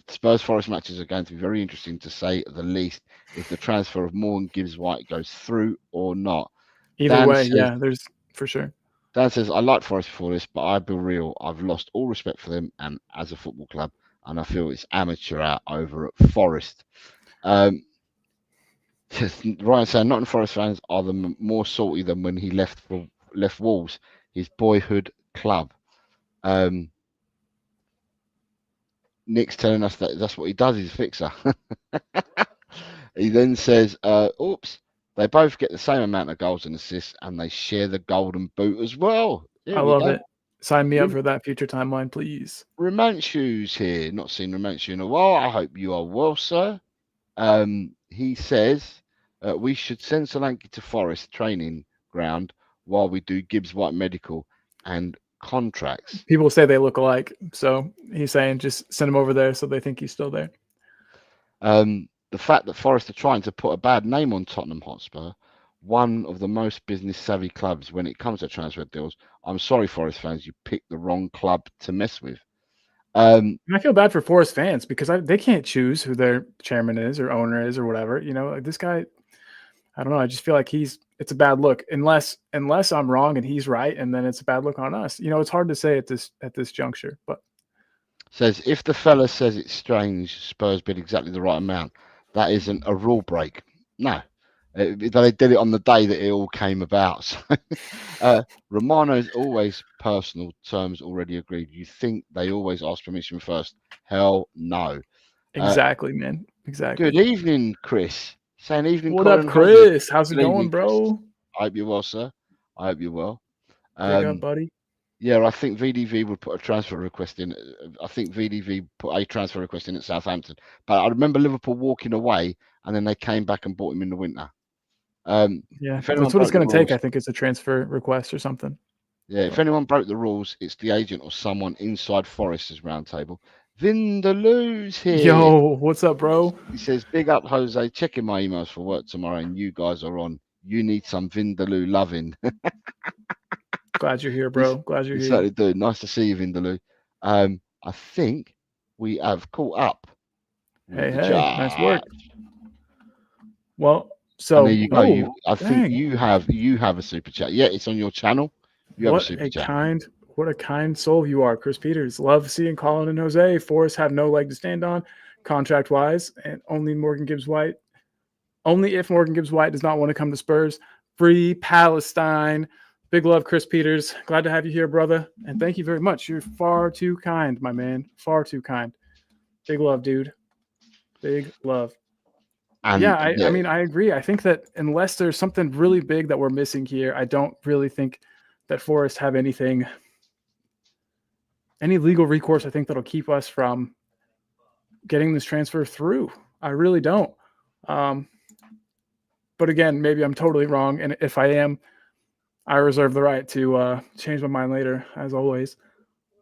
Spurs Forest matches are going to be very interesting, to say the least, if the transfer of Moore and Gibbs-White goes through or not. Either way, yeah, there's for sure. Dan says, I liked Forest before this, but I'll be real. I've lost all respect for them and as a football club, and I feel it's amateur out over at Forest. Ryan saying, Nottingham Forest fans are more salty than when he left Wolves, his boyhood club. Nick's telling us that that's what he does, he's a fixer. He then says, oops, they both get the same amount of goals and assists, and they share the golden boot as well. I love it. Sign me up for that future timeline, please. Romantius here. Not seen Romantius in a while. I hope you are well, sir. He says we should send Solanke to Forest training ground while we do Gibbs-White medical and contracts. People say they look alike, so he's saying just send him over there so they think he's still there. The fact that Forest are trying to put a bad name on Tottenham Hotspur, one of the most business-savvy clubs when it comes to transfer deals. I'm sorry, Forest fans, you picked the wrong club to mess with. And I feel bad for Forest fans because they can't choose who their chairman is or owner is or whatever. You know, this guy, I don't know. I just feel like it's a bad look unless I'm wrong and he's right, and then it's a bad look on us. You know, it's hard to say at this juncture. But says if the fella says it's strange, Spurs bid exactly the right amount, that isn't a rule break. No, they did it on the day that it all came about. So, Romano's always personal terms already agreed. You think they always ask permission first? Hell no. exactly, man. Exactly. Good evening, Chris. Saying evening. What Colin up, Chris? How's it Good going, evening, bro? Chris. I hope you're well, sir. I hope you're well. Big up, buddy. Yeah, I think VDV would put a transfer request in. I think VDV put a transfer request in at Southampton. But I remember Liverpool walking away, and then they came back and bought him in the winter. Yeah, that's what it's going to take. I think it's a transfer request or something. Yeah, if anyone broke the rules, it's the agent or someone inside Forest's roundtable. Vindaloo's here. Yo, what's up, bro? He says, big up, Jose. Checking my emails for work tomorrow, and you guys are on. You need some Vindaloo loving. Glad you're here, bro. Glad you're here. Certainly do. Nice to see you, Vindaloo. I think we have caught up. Hey, nice work. Well, so and there you go. I think you have a super chat. Yeah, it's on your channel. You have a super chat. What a kind soul you are, Chris Peters. Love seeing Colin and Jose. Forrest have no leg to stand on, contract-wise, and only if Morgan Gibbs-White does not want to come to Spurs. Free Palestine. Big love, Chris Peters. Glad to have you here, brother. And thank you very much. You're far too kind, my man. Far too kind. Big love, dude. Big love. And yeah, I mean, I agree. I think that unless there's something really big that we're missing here, I don't really think that Forest have any legal recourse, I think, that'll keep us from getting this transfer through. I really don't. But again, maybe I'm totally wrong. And if I am, I reserve the right to change my mind later, as always.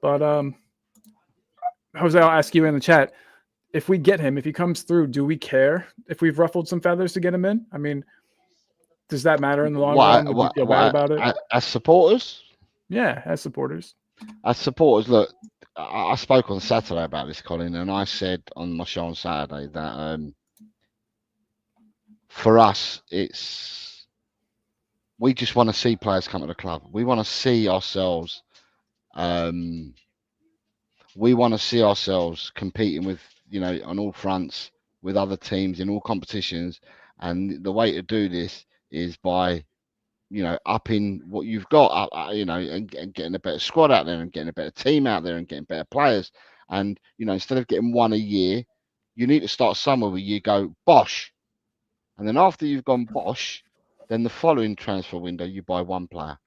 But Jose, I'll ask you in the chat, if we get him, if he comes through, do we care if we've ruffled some feathers to get him in? I mean, does that matter in the long run? Would you feel bad about it? As supporters? Yeah, as supporters. As supporters, look, I spoke on Saturday about this, Colin, and I said on my show on Saturday that for us, we just want to see players come to the club. We want to see ourselves. We want to see ourselves competing with, on all fronts with other teams in all competitions. And the way to do this is by, upping what you've got, and getting a better squad out there and getting a better team out there and getting better players. And, instead of getting one a year, you need to start somewhere where you go, bosh. And then after you've gone bosh, then the following transfer window, you buy one player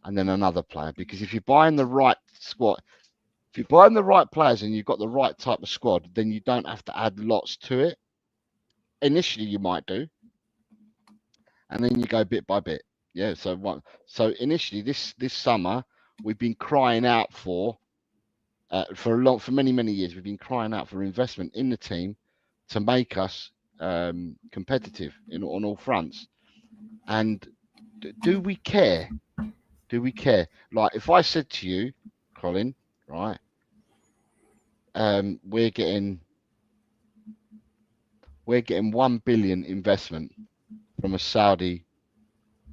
and then another player. Because if you're buying the right squad, if you're buying the right players and you've got the right type of squad, then you don't have to add lots to it. Initially, you might do. And then you go bit by bit. Yeah, so initially this summer, we've been crying out for many years, we've been crying out for investment in the team to make us competitive on all fronts. And do we care? Do we care? Like if I said to you, Colin, right, we're getting 1 billion investment from a Saudi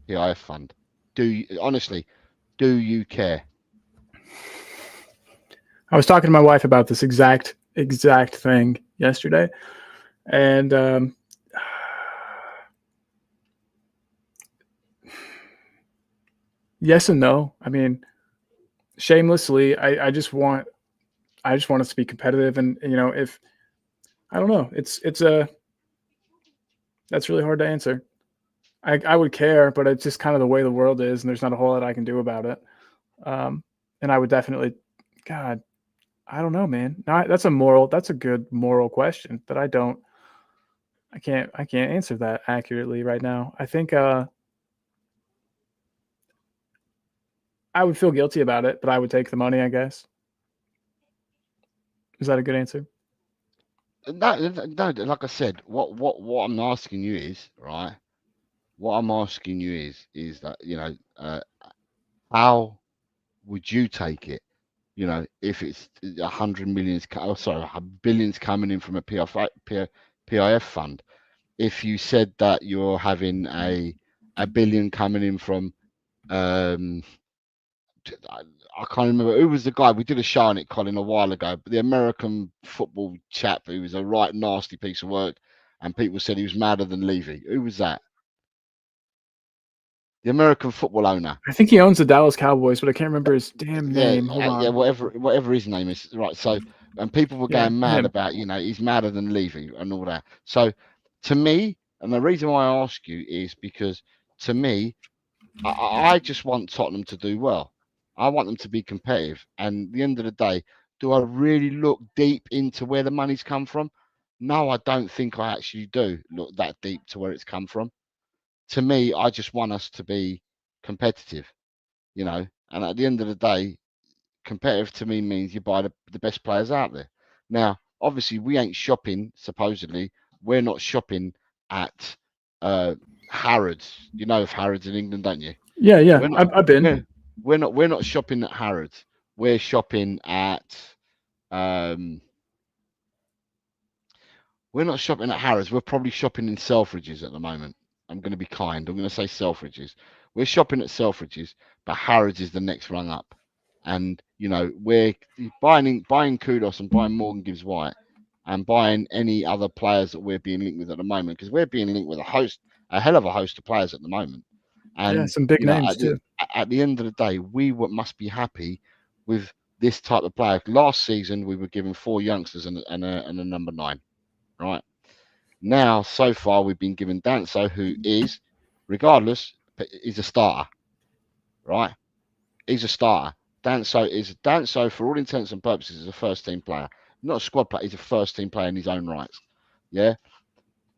PIF fund. Do you care? I was talking to my wife about this exact thing yesterday, and yes and no. I mean, shamelessly, I just want us to be competitive, and if I don't know, that's really hard to answer. I would care, but it's just kind of the way the world is, and there's not a whole lot I can do about it. And I would definitely, God, I don't know, man. That's a good moral question that I don't I can't answer that accurately right now. I think I would feel guilty about it, but I would take the money, I guess. Is that a good answer? No, no. Like I said, what I'm asking you is right. What I'm asking you is that how would you take it? If it's 100 millions, billions coming in from a PIF fund. If you said that you're having a billion coming in from I can't remember who was the guy. We did a show on it, Colin, a while ago. But the American football chap who was a right nasty piece of work, and people said he was madder than Levy. Who was that? The American football owner. I think he owns the Dallas Cowboys, but I can't remember his damn name. Hold on. Yeah, whatever his name is. Right. So, and people were going mad about, he's madder than Levy and all that. So, to me, and the reason why I ask you is because to me, I just want Tottenham to do well. I want them to be competitive. And at the end of the day, do I really look deep into where the money's come from? No, I don't think I actually do look that deep to where it's come from. To me, I just want us to be competitive, And at the end of the day, competitive to me means you buy the best players out there. Now, obviously, we ain't shopping, supposedly. We're not shopping at Harrods. You know of Harrods in England, don't you? Yeah. I've been. We're not shopping at Harrods. We're shopping at we're not shopping at Harrods. We're probably shopping in Selfridges at the moment. I'm going to be kind. I'm going to say Selfridges. We're shopping at Selfridges, but Harrods is the next rung up. And we're buying Kudus and buying Morgan Gibbs-White and buying any other players that we're being linked with at the moment, because we're being linked with a hell of a host of players at the moment. And some big names too. At the end of the day, we must be happy with this type of player. Last season, we were given 4 youngsters and a number 9, right? Now, so far, we've been given Danso, who is, regardless, is a starter, right? He's a starter. Danso, for all intents and purposes, is a first-team player. Not a squad player. He's a first-team player in his own rights. Yeah?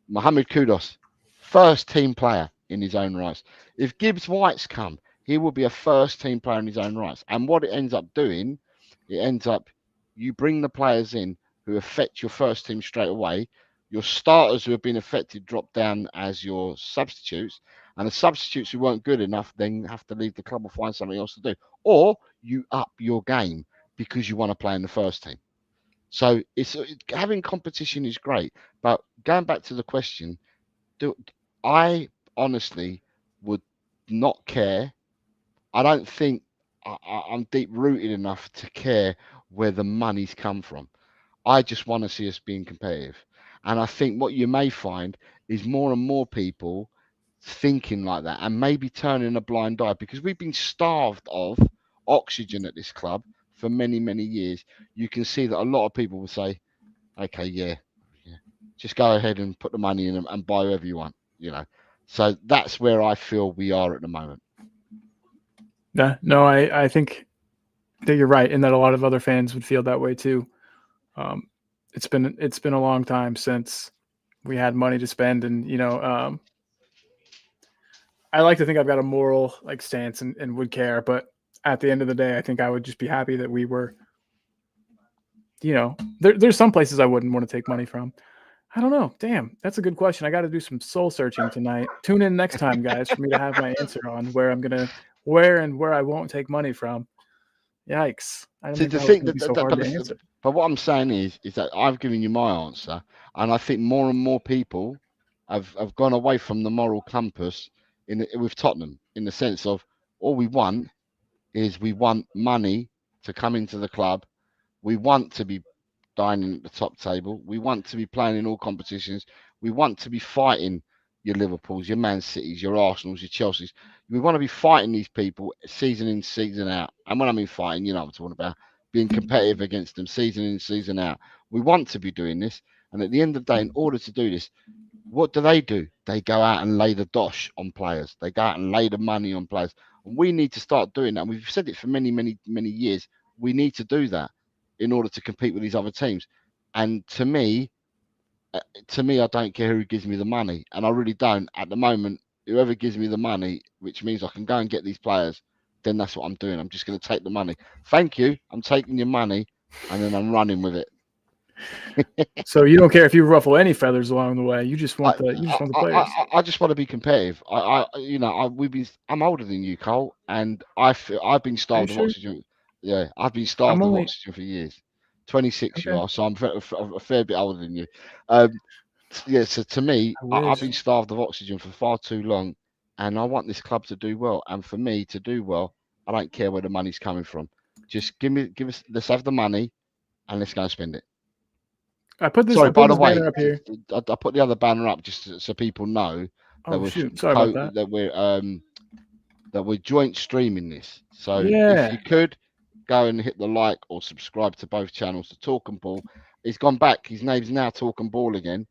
Mohammed Kudus, first-team player in his own rights. If Gibbs-White's come, he will be a first-team player in his own rights. And what it ends up doing, you bring the players in who affect your first team straight away. Your starters who have been affected drop down as your substitutes, and the substitutes who weren't good enough then have to leave the club or find something else to do. Or you up your game because you want to play in the first team. So having competition is great, but going back to the question, I honestly would not care. I don't think I'm deep rooted enough to care where the money's come from. I just want to see us being competitive. And I think what you may find is more and more people thinking like that and maybe turning a blind eye, because we've been starved of oxygen at this club for many, many years. You can see that a lot of people will say, okay, yeah, just go ahead and put the money in and buy whoever you want, So that's where I feel we are at the moment. Yeah, no, I think that you're right, and that a lot of other fans would feel that way too. It's been a long time since we had money to spend, and I like to think I've got a moral stance and would care, but at the end of the day, I think I would just be happy that we were. There's some places I wouldn't want to take money from. I don't know. Damn, that's a good question. I got to do some soul searching tonight. Tune in next time, guys, for me to have my answer on where I won't take money from. Yikes! I don't think that was so hard to answer. But what I'm saying is that I've given you my answer, and I think more and more people have gone away from the moral compass with Tottenham, in the sense of all we want money to come into the club. We want to be dining at the top table. We want to be playing in all competitions. We want to be fighting your Liverpools, your Man Cities, your Arsenals, your Chelseas. We want to be fighting these people season in, season out. And when I mean fighting, you know what I'm talking about. Being competitive against them season in, season out. We want to be doing this. And at the end of the day, in order to do this, what do? They go out and lay the dosh on players. They go out and lay the money on players. And we need to start doing that. And we've said it for many, many, many years. We need to do that in order to compete with these other teams. And to me, to me, I don't care who gives me the money, and I really don't at the moment. Whoever gives me the money, which means I can go and get these players, then that's what I'm doing. I'm just going to take the money. Thank you. I'm taking your money, and then I'm running with it. So you don't care if you ruffle any feathers along the way. You just want the players. I just want to be competitive. I'm older than you, Cole, and I've been starved of oxygen. Yeah, I've been starved of oxygen for years. 26 you are, so I'm a fair bit older than you. Yeah, so to me, I've been starved of oxygen for far too long, and I want this club to do well. And for me to do well, I don't care where the money's coming from. Just give us, let's have the money, and let's go and spend it. I put this. Sorry, I put by the this way, banner up here. I put the other banner up just so people know that Sorry about that. that we're joint streaming this. So yeah, if you could go and hit the like or subscribe to both channels to Talk and Ball. He's gone back. His name's now Talk and Ball again.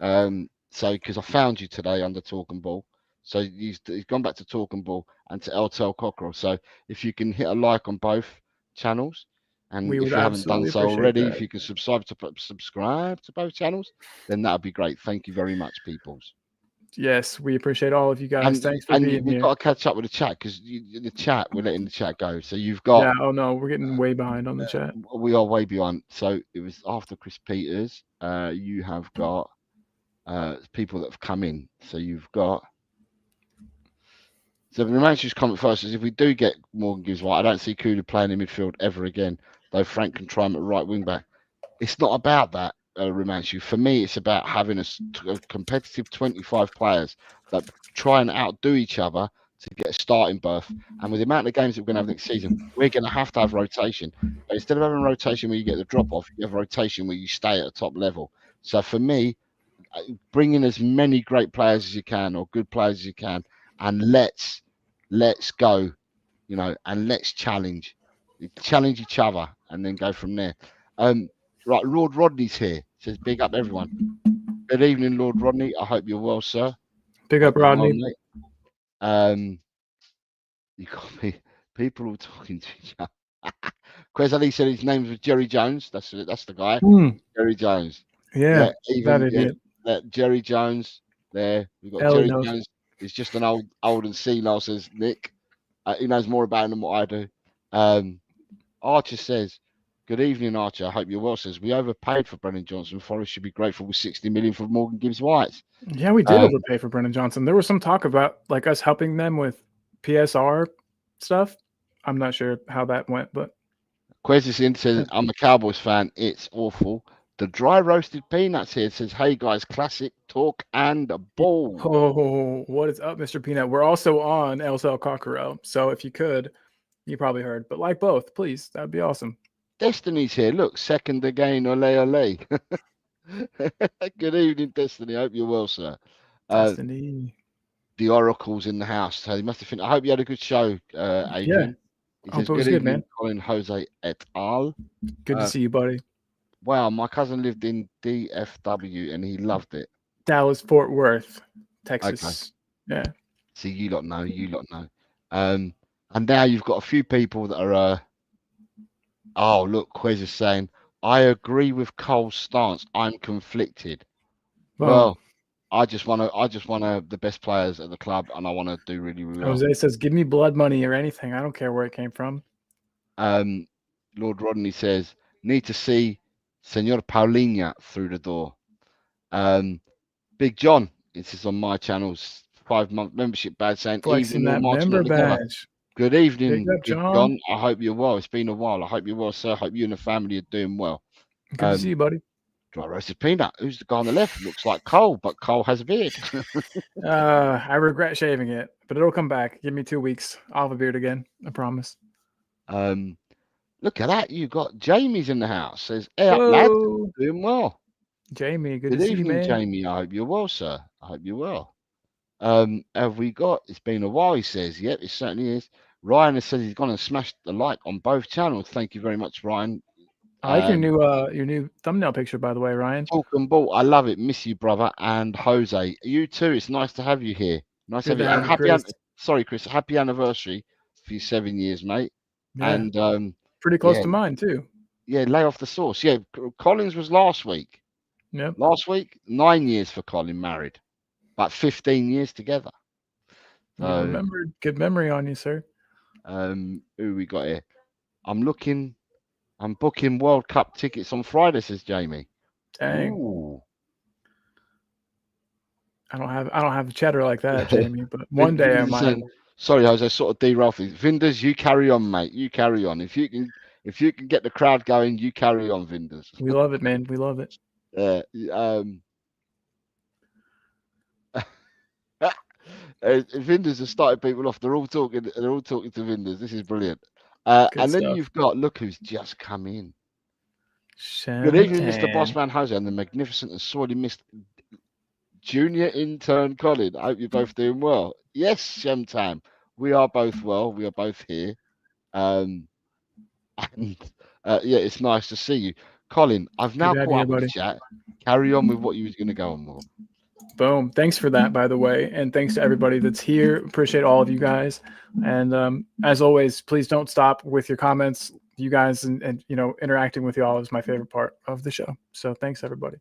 So because I found you today under Talk and Ball, so he's gone back to Talk and Ball and to Tel Cockerel. So if you can hit a like on both channels, and if you haven't done so already, if you can subscribe to both channels, then that would be great. Thank you very much, peoples. Yes, we appreciate all of you guys. Thanks for being here. We've got to catch up with the chat because the chat, we're letting the chat go. So you've got. Yeah. Oh no, we're getting way behind on the chat. We are way behind. So it was after Chris Peters. You have got people that have come in. So you've got. So the manager's comment first is if we do get Morgan Gibbs-White, I don't see Kudus playing in midfield ever again. Though Frank can try him at right wing back. It's not about that. Romancio. For me, it's about having a competitive 25 players that try and outdo each other to get a starting berth. And with the amount of games that we're going to have next season, we're going to have rotation. But instead of having rotation where you get the drop off, you have rotation where you stay at the top level. So for me, bring in as many great players as you can or good players as you can, and let's go, and let's challenge each other, and then go from there. Right, Lord Rodney's here. Says big up everyone. Good evening, Lord Rodney. I hope you're well, sir. Big up, Rodney. You got me. People all talking to each other. Quez Ali said his name was Jerry Jones. That's the guy. Jerry Jones. Yeah, that idiot. Jerry Jones. There we've got Jerry Jones. He's just an old and senile, says Nick. He knows more about him than what I do. Archer says. Good evening, Archer. I hope you're well. Says we overpaid for Brennan Johnson. Forest should be grateful with 60 million for Morgan Gibbs-White. Yeah, we did overpay for Brennan Johnson. There was some talk about us helping them with PSR stuff. I'm not sure how that went, but Quezis says I'm a Cowboys fan. It's awful. The dry roasted peanuts here says, "Hey guys, classic talk and ball." Oh, what is up, Mr. Peanut? We're also on Tel Cockerel, so if you could, you probably heard, but like both, please. That'd be awesome. Destiny's here. Look, second again. Ole, ole. Good evening, Destiny. I hope you're well, sir. Destiny. The Oracle's in the house. So you must have finished. I hope you had a good show, Adrian. Yeah. It was good, man. Colin Jose et al. Good to see you, buddy. Wow, my cousin lived in DFW and he loved it. Dallas, Fort Worth, Texas. Okay. Yeah. See, you lot know. And now you've got a few people that are... Oh, look, Quez is saying, I agree with Cole's stance. I'm conflicted. Well, I just want the best players at the club, and I want to do really, really well. Jose says, give me blood money or anything. I don't care where it came from. Lord Rodney says, need to see Senor Paulinha through the door. Big John, this is on my channel's 5-month membership badge saying, flexing that member badge. Good evening, John. I hope you're well. It's been a while. I hope you're well, sir. I hope you and the family are doing well. Good to see you, buddy. Dry roasted peanut. Who's the guy on the left? Looks like Cole, but Cole has a beard. I regret shaving it, but it'll come back. Give me 2 weeks. I'll have a beard again. I promise. Look at that. You got Jamie's in the house. Says, hey up, lad. Doing well. Jamie, good to see you, man. Jamie. I hope you're well, sir. I hope you're well. Have we got? It's been a while. He says, yep, it certainly is. Ryan has said he's going to smash the like on both channels. Thank you very much, Ryan. I like your new thumbnail picture, by the way, Ryan. Talk and ball. I love it. Miss you, brother. And Jose, you too. It's nice to have you here. Nice to have you. And Chris. Happy anniversary for your 7 years, mate. Yeah. And pretty close to mine too. Yeah, lay off the sauce. Yeah, Collins was last week. Yep. Last week, 9 years for Colin married, but 15 years together. You So, remembered. Good memory on you, sir. who we got here? I'm booking World Cup tickets on Friday, says Jamie. Dang. Ooh. I don't have the cheddar like that, Jamie. But one day I might. Sorry, Jose, sort of derailed things. Vinders, you carry on, mate. You carry on. If you can get the crowd going, you carry on, Vinders. We love it, man. We love it. Vinders have started people off. They're all talking to Vinders. This is brilliant. And then stuff. you've got, look who's just come in. Shem Good evening, Mr. Tan. Bossman Jose and the magnificent and sorely missed junior intern Colin. I hope you're both doing well. Yes, Shem Tam. We are both well. We are both here. And yeah, it's nice to see you. Colin, I've now caught up with the chat. Carry on with what you was going to go on with. Boom. Thanks for that, by the way. And thanks to everybody that's here. Appreciate all of you guys. And as always, please don't stop with your comments. You guys and interacting with you all is my favorite part of the show. So thanks, everybody.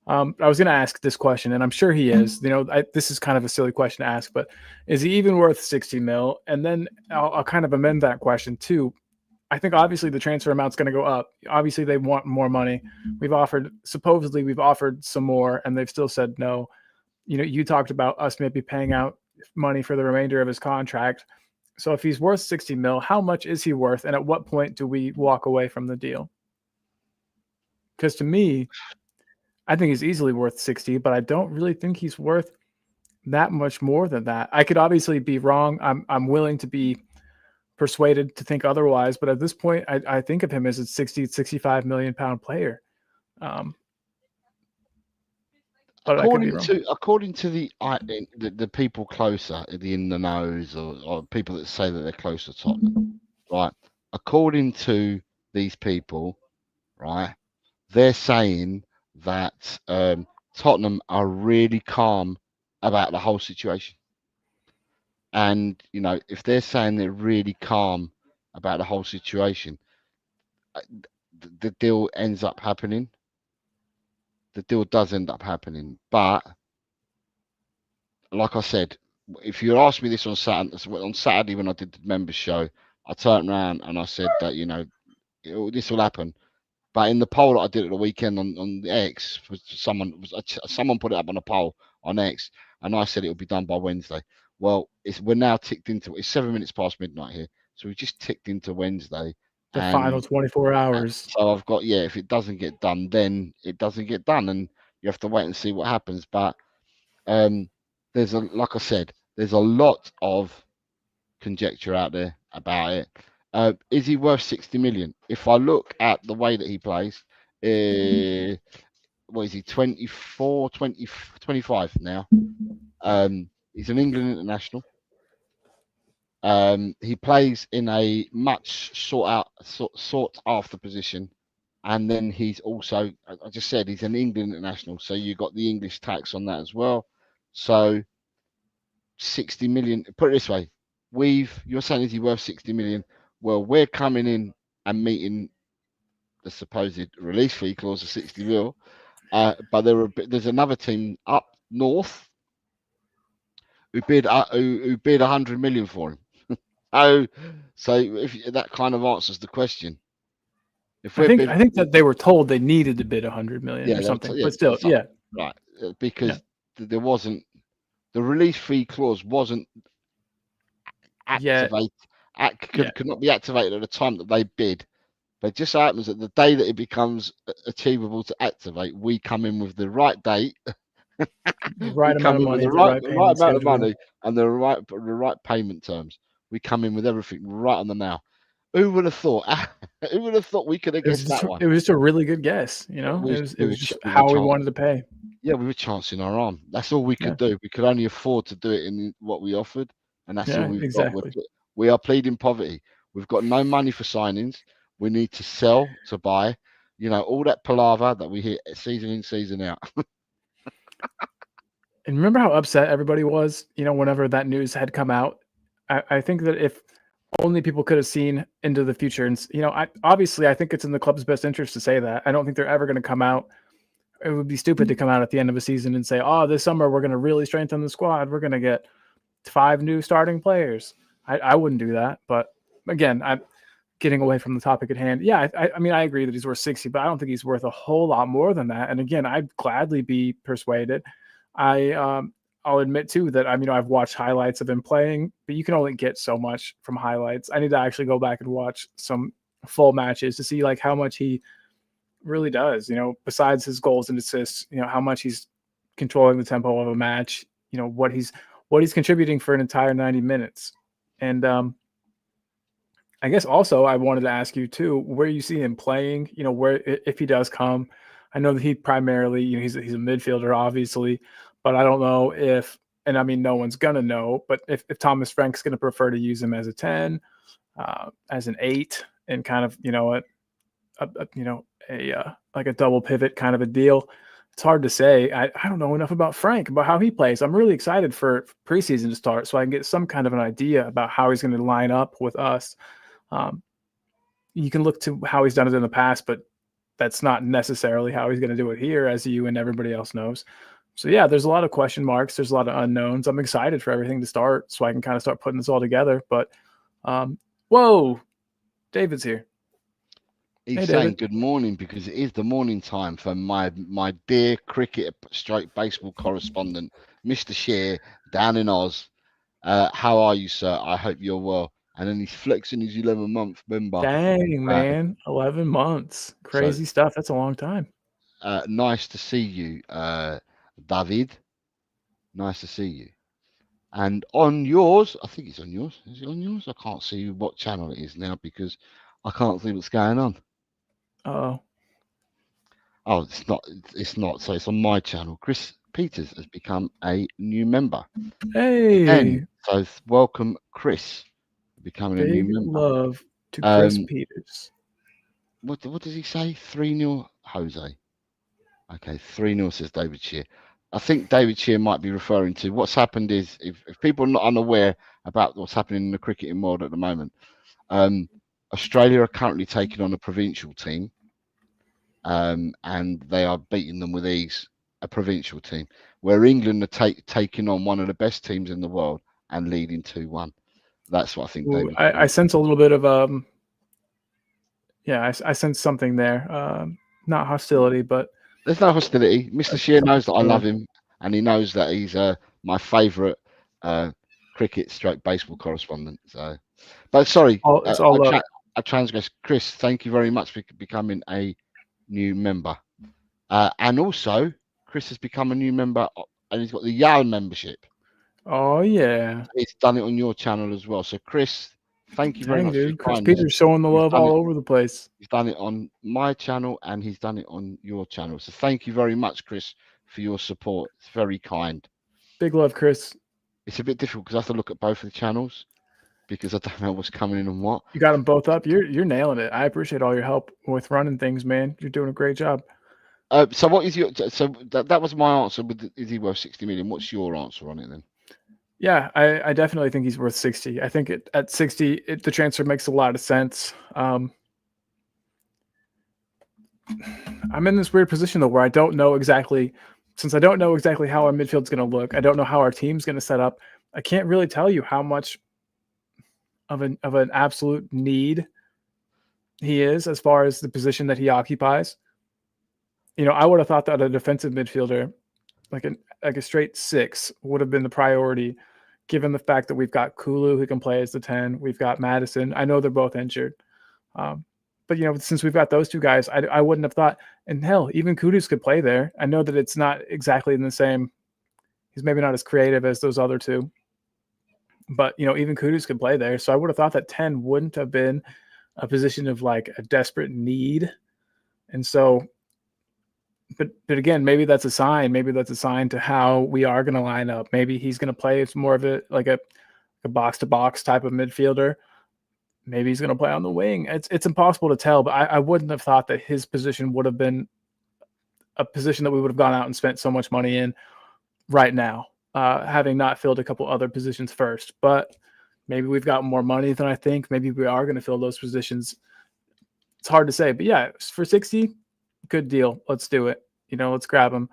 I was going to ask this question, and I'm sure he is. This is kind of a silly question to ask, but is he even worth 60 mil? And then I'll kind of amend that question too. I think obviously the transfer amount's going to go up. Obviously they want more money. Supposedly we've offered some more, and they've still said no. You talked about us maybe paying out money for the remainder of his contract. So if he's worth 60 mil, how much is he worth? And at what point do we walk away from the deal? Because to me, I think he's easily worth 60, but I don't really think he's worth that much more than that. I could obviously be wrong. I'm willing to be persuaded to think otherwise, but at this point, I think of him as a 60, 65 million pound player. But according to the people closer, in the knows, or people that say that they're close to Tottenham, right? According to these people, right, they're saying that Tottenham are really calm about the whole situation. And if they're saying they're really calm about the whole situation, the deal ends up happening. The deal does end up happening, but like I said, if you asked me this on Saturday when I did the members show, I turned around and I said that this will happen. But in the poll that I did at the weekend on X, someone put it up on a poll on X, and I said it will be done by Wednesday. Well, we're now ticked into it's 7 minutes past midnight here, so we just ticked into Wednesday. The final 24 hours. So I've got if it doesn't get done, then it doesn't get done, and you have to wait and see what happens. But like I said, there's a lot of conjecture out there about it. Is he worth 60 million? If I look at the way that he plays, what is he, 24, 20, 25 now? He's an England international. He plays in a much sought after position. And then he's also, I just said, he's an England international. So you got the English tax on that as well. So 60 million, put it this way, you're saying is he worth 60 million? Well, we're coming in and meeting the supposed release fee clause of 60 mil. But there's another team up north who bid 100 million for him. So if that kind of answers the question. I think that they were told they needed to bid 100 million or something, but still, right, because there wasn't the release fee clause wasn't activated. Could not be activated at the time that they bid. But it just happens that the day that it becomes achievable to activate, we come in with the right date, the right amount of money, the right amount of money, and the right payment terms. We come in with everything right on the now. Who would have thought? Who would have thought we could have guessed that one? It was just a really good guess. It was just how we wanted to pay. Yeah, we were chancing our arm. That's all we could do. We could only afford to do it in what we offered, and that's all we've got. We are pleading poverty. We've got no money for signings. We need to sell to buy. All that palaver that we hear season in, season out. And remember how upset everybody was, whenever that news had come out. I think that if only people could have seen into the future, and obviously I think it's in the club's best interest to say that. I don't think they're ever going to come out it would be stupid to come out at the end of a season and say, oh, this summer we're going to really strengthen the squad. We're going to get 5 new starting players. I wouldn't do that. But again, I'm getting away from the topic at hand. Yeah, I mean, I agree that he's worth 60, but I don't think he's worth a whole lot more than that. And again, I'd gladly be persuaded. I'll admit too that I've watched highlights of him playing, but you can only get so much from highlights. I need to actually go back and watch some full matches to see like how much he really does, besides his goals and assists, how much he's controlling the tempo of a match, what he's contributing for an entire 90 minutes. And I guess also I wanted to ask you too, where you see him playing, where, if he does come. I know that he primarily, he's a midfielder, obviously, but I don't know if, and I mean, no one's going to know, but if Thomas Frank's going to prefer to use him as a 10, as an 8, and kind of, like a double pivot kind of a deal. It's hard to say. I don't know enough about Frank, about how he plays. I'm really excited for preseason to start so I can get some kind of an idea about how he's going to line up with us. You can look to how he's done it in the past, but that's not necessarily how he's going to do it here, as you and everybody else knows. So yeah, there's a lot of question marks. There's a lot of unknowns. I'm excited for everything to start so I can kind of start putting this all together. But whoa, David's here. He's saying good morning because it is the morning time for my dear cricket / baseball correspondent, Mr. Shear, down in Oz. How are you, sir? I hope you're well. And then he's flexing his 11-month member. Dang, man. 11 months. Crazy stuff. That's a long time. Nice to see you, David. Nice to see you. And on yours, I think it's on yours. Is it on yours? I can't see what channel it is now because I can't see what's going on. Oh, it's not. So it's on my channel. Chris Peters has become a new member. Hey. And so welcome, Chris, becoming a new member. Love to Chris Peters. What does he say? 3-0, Jose. Okay, 3-0 says David Shear. I think David Shear might be referring to what's happened is if people are not unaware about what's happening in the cricketing world at the moment, Australia are currently taking on a provincial team, and they are beating them with ease, a provincial team, where England are taking on one of the best teams in the world and leading 2-1. That's what I think. David. I sense a little bit of I sense something there. Not hostility, but there's no hostility. Mr. Shear knows that I love him, and he knows that he's my favourite cricket / baseball correspondent. So, but sorry, I transgressed. Chris, thank you very much for becoming a new member, and also Chris has become a new member, and he's got the YAL membership. Oh yeah, he's done it on your channel as well. So Chris, thank you very much. Dude. Chris Peters showing the love all over the place. He's done it on my channel and he's done it on your channel. So thank you very much, Chris, for your support. It's very kind. Big love, Chris. It's a bit difficult because I have to look at both of the channels because I don't know what's coming in and what. You got them both up. You're nailing it. I appreciate all your help with running things, man. You're doing a great job. So what is your? So that was my answer. Is he worth 60 million? What's your answer on it then? Yeah, I definitely think he's worth 60. I think at 60, the transfer makes a lot of sense. I'm in this weird position though, where I don't know exactly, since I don't know exactly how our midfield's going to look. I don't know how our team's going to set up. I can't really tell you how much of an absolute need he is as far as the position that he occupies. I would have thought that a defensive midfielder, like a straight 6, would have been the priority, given the fact that we've got Kulu who can play as the 10. We've got Madison. I know they're both injured. But, since we've got those two guys, I wouldn't have thought, and hell, even Kudus could play there. I know that it's not exactly in the same, he's maybe not as creative as those other two, but, even Kudus could play there. So I would have thought that 10 wouldn't have been a position of like a desperate need. And so, but again, maybe that's a sign. Maybe that's a sign to how we are going to line up. Maybe he's going to play. It's more of a box to box type of midfielder. Maybe he's going to play on the wing. It's impossible to tell, but I wouldn't have thought that his position would have been a position that we would have gone out and spent so much money in right now, having not filled a couple other positions first. But maybe we've got more money than I think. Maybe we are going to fill those positions. It's hard to say, but yeah, for 60, good deal. Let's do it. let's grab him.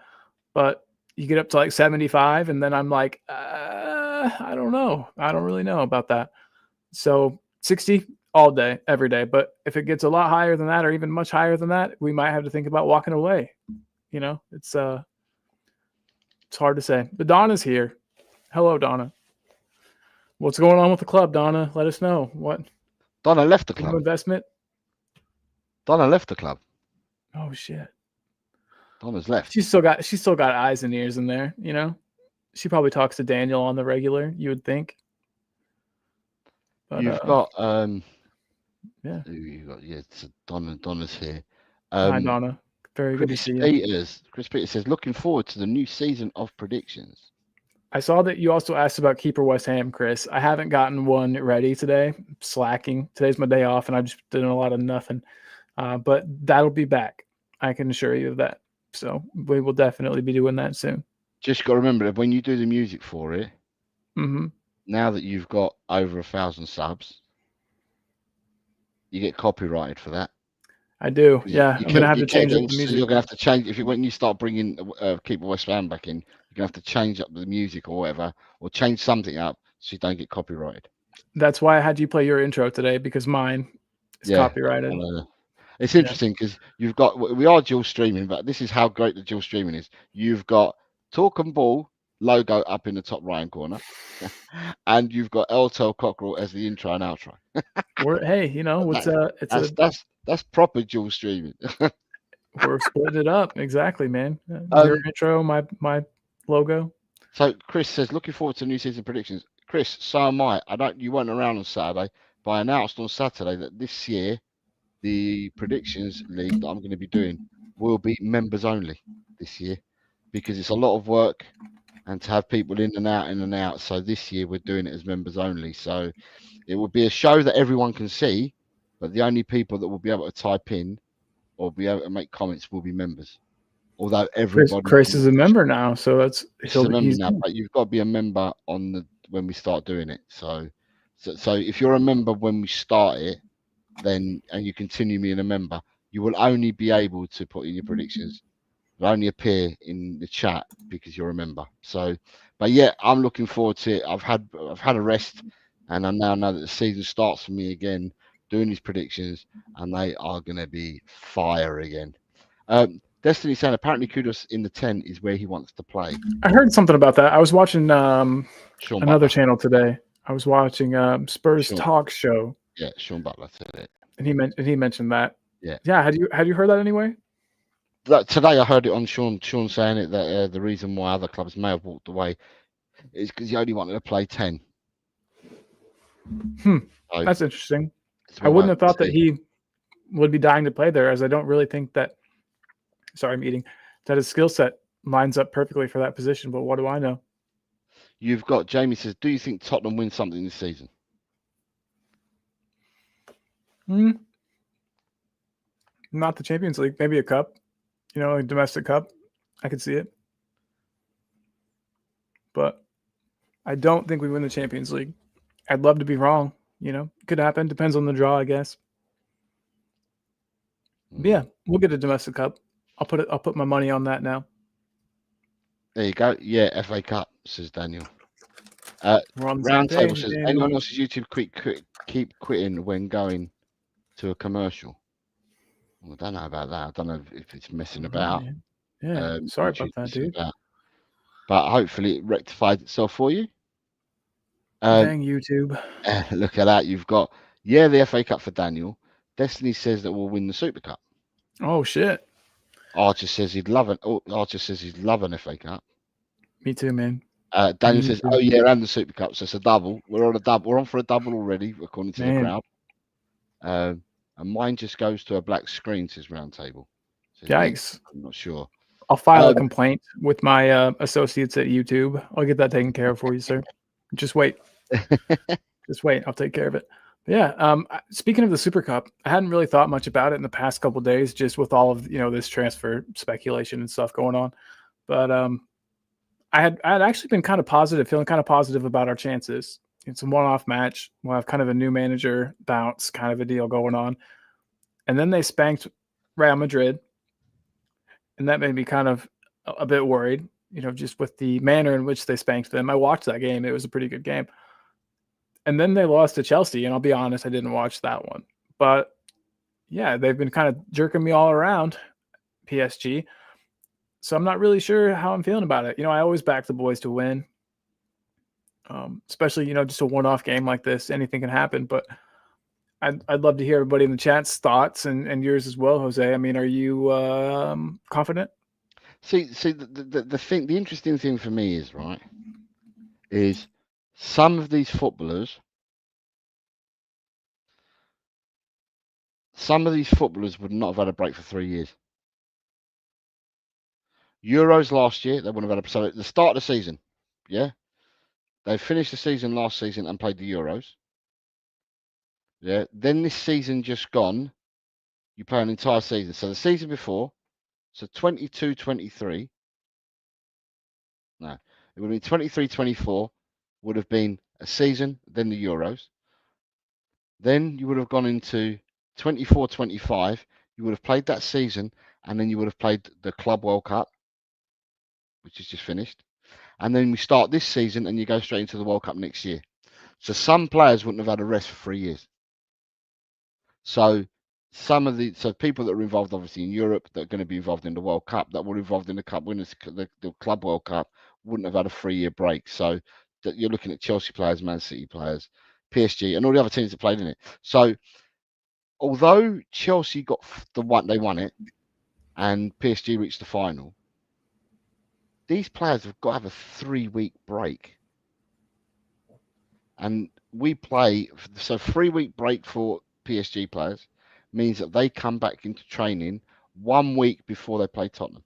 But you get up to like 75, and then I'm like, I don't know. I don't really know about that. So 60 all day, every day. But if it gets a lot higher than that, or even much higher than that, we might have to think about walking away. It's hard to say. But Donna's here. Hello, Donna. What's going on with the club, Donna? Let us know. What? Donna left the club. Investment? Donna left the club. Oh shit. Donna's left. She's still got eyes and ears in there, She probably talks to Daniel on the regular, you would think. But, You've got yeah. So Donna's here. Hi, Donna. Very good to see you. Chris Peters says, looking forward to the new season of predictions. I saw that you also asked about Keeper West Ham, Chris. I haven't gotten one ready today. I'm slacking. Today's my day off, and I've just done a lot of nothing. But that'll be back. I can assure you of that. So we will definitely be doing that soon. Just got to remember that when you do the music for it, mm-hmm. Now that you've got over 1,000 subs, you get copyrighted for that. I do. Yeah, I'm gonna have to change up the music. You're gonna have to change when you start bringing Keeper West Ham back in. You're gonna have to change up the music or whatever, or change something up so you don't get copyrighted. That's why I had you play your intro today, because mine is copyrighted. It's interesting because we are dual streaming, but this is how great the dual streaming is. You've got Talk and Ball logo up in the top right hand corner, and you've got Tel Cockerel as the intro and outro. That's proper dual streaming. We're splitting it up, exactly, man. Your intro, my logo. So Chris says, looking forward to new season predictions. Chris, so am I. You weren't around on Saturday, but I announced on Saturday that this year the predictions league that I'm going to be doing will be members only this year, because it's a lot of work and to have people in and out. So this year we're doing it as members only. So it will be a show that everyone can see, but the only people that will be able to type in or be able to make comments will be members. Although everybody, Chris is a member now, so he's a member now. But you've got to be a member when we start doing it. So if you're a member when we start it, then and you continue being a member, you will only be able to put in your predictions. They'll only appear in the chat because you're a member. So, but yeah, I'm looking forward to it. I've had a rest, and I now know that the season starts for me again, doing these predictions, and they are going to be fire again. Destiny saying apparently Kudus in the 10 is where he wants to play. I heard something about that. I was watching another channel today. I was watching Spurs talk show. Yeah, Sean Butler said it, and he mentioned that. Yeah. Had you heard that anyway? Today I heard it on Sean saying it that the reason why other clubs may have walked away is because he only wanted to play 10. So that's interesting. I wouldn't have thought that he would be dying to play there, as I don't really think that. Sorry, I'm eating. That his skill set lines up perfectly for that position. But what do I know? You've got Jamie says, do you think Tottenham win something this season? Not the Champions League. Maybe a cup. A domestic cup. I could see it. But I don't think we win the Champions League. I'd love to be wrong. Could happen. Depends on the draw, I guess. But yeah, we'll get a domestic cup. I'll put my money on that now. There you go. Yeah, FA Cup, says Daniel. Roundtable says, anyone else's YouTube keep quitting when going to a commercial? Well, I don't know about that. I don't know if it's messing about. Yeah, sorry about that, dude. But hopefully it rectified itself for you. Dang YouTube. Look at that. You've got, the FA Cup for Daniel. Destiny says that we'll win the Super Cup. Oh, shit. Archer says he'd love an FA Cup. Me too, man. Daniel says, "Oh yeah, and the Super Cup." So it's a double. We're on a double. We're on for a double already, according to the crowd. And mine just goes to a black screen. Says Roundtable. Yikes! I'm not sure. I'll file a complaint with my associates at YouTube. I'll get that taken care of for you, sir. Just wait. Just wait. I'll take care of it. But yeah. Speaking of the Super Cup, I hadn't really thought much about it in the past couple of days, just with all of this transfer speculation and stuff going on. But I had actually been kind of positive, feeling kind of positive about our chances. It's a one-off match. We'll have kind of a new manager bounce kind of a deal going on. And then they spanked Real Madrid. and that made me kind of a bit worried, just with the manner in which they spanked them. I watched that game. It was a pretty good game. And then they lost to Chelsea, and I'll be honest, I didn't watch that one. But yeah, they've been kind of jerking me all around, PSG. So I'm not really sure how I'm feeling about it. I always back the boys to win, especially, just a one-off game like this. Anything can happen, but I'd love to hear everybody in the chat's thoughts and yours as well, Jose. I mean, are you confident? See, the interesting thing for me is some of these footballers would not have had a break for 3 years. Euros last year, they wouldn't have had a. So at the start of the season, yeah, they finished the season last season and played the Euros. Yeah, then this season just gone, you play an entire season. So the season before, so 22-23, no, it would have been 23-24, would have been a season, then the Euros. Then you would have gone into 24-25, you would have played that season, and then you would have played the Club World Cup, which is just finished. And then we start this season, and you go straight into the World Cup next year. So some players wouldn't have had a rest for 3 years. So people that are involved, obviously, in Europe, that are going to be involved in the World Cup, that were involved in the Cup Winners, the Club World Cup, wouldn't have had a 3-year break. So that you're looking at Chelsea players, Man City players, PSG, and all the other teams that played in it. So although Chelsea got they won it, and PSG reached the final, these players have got to have a 3-week break. And we play, so 3-week break for PSG players means that they come back into training 1 week before they play Tottenham.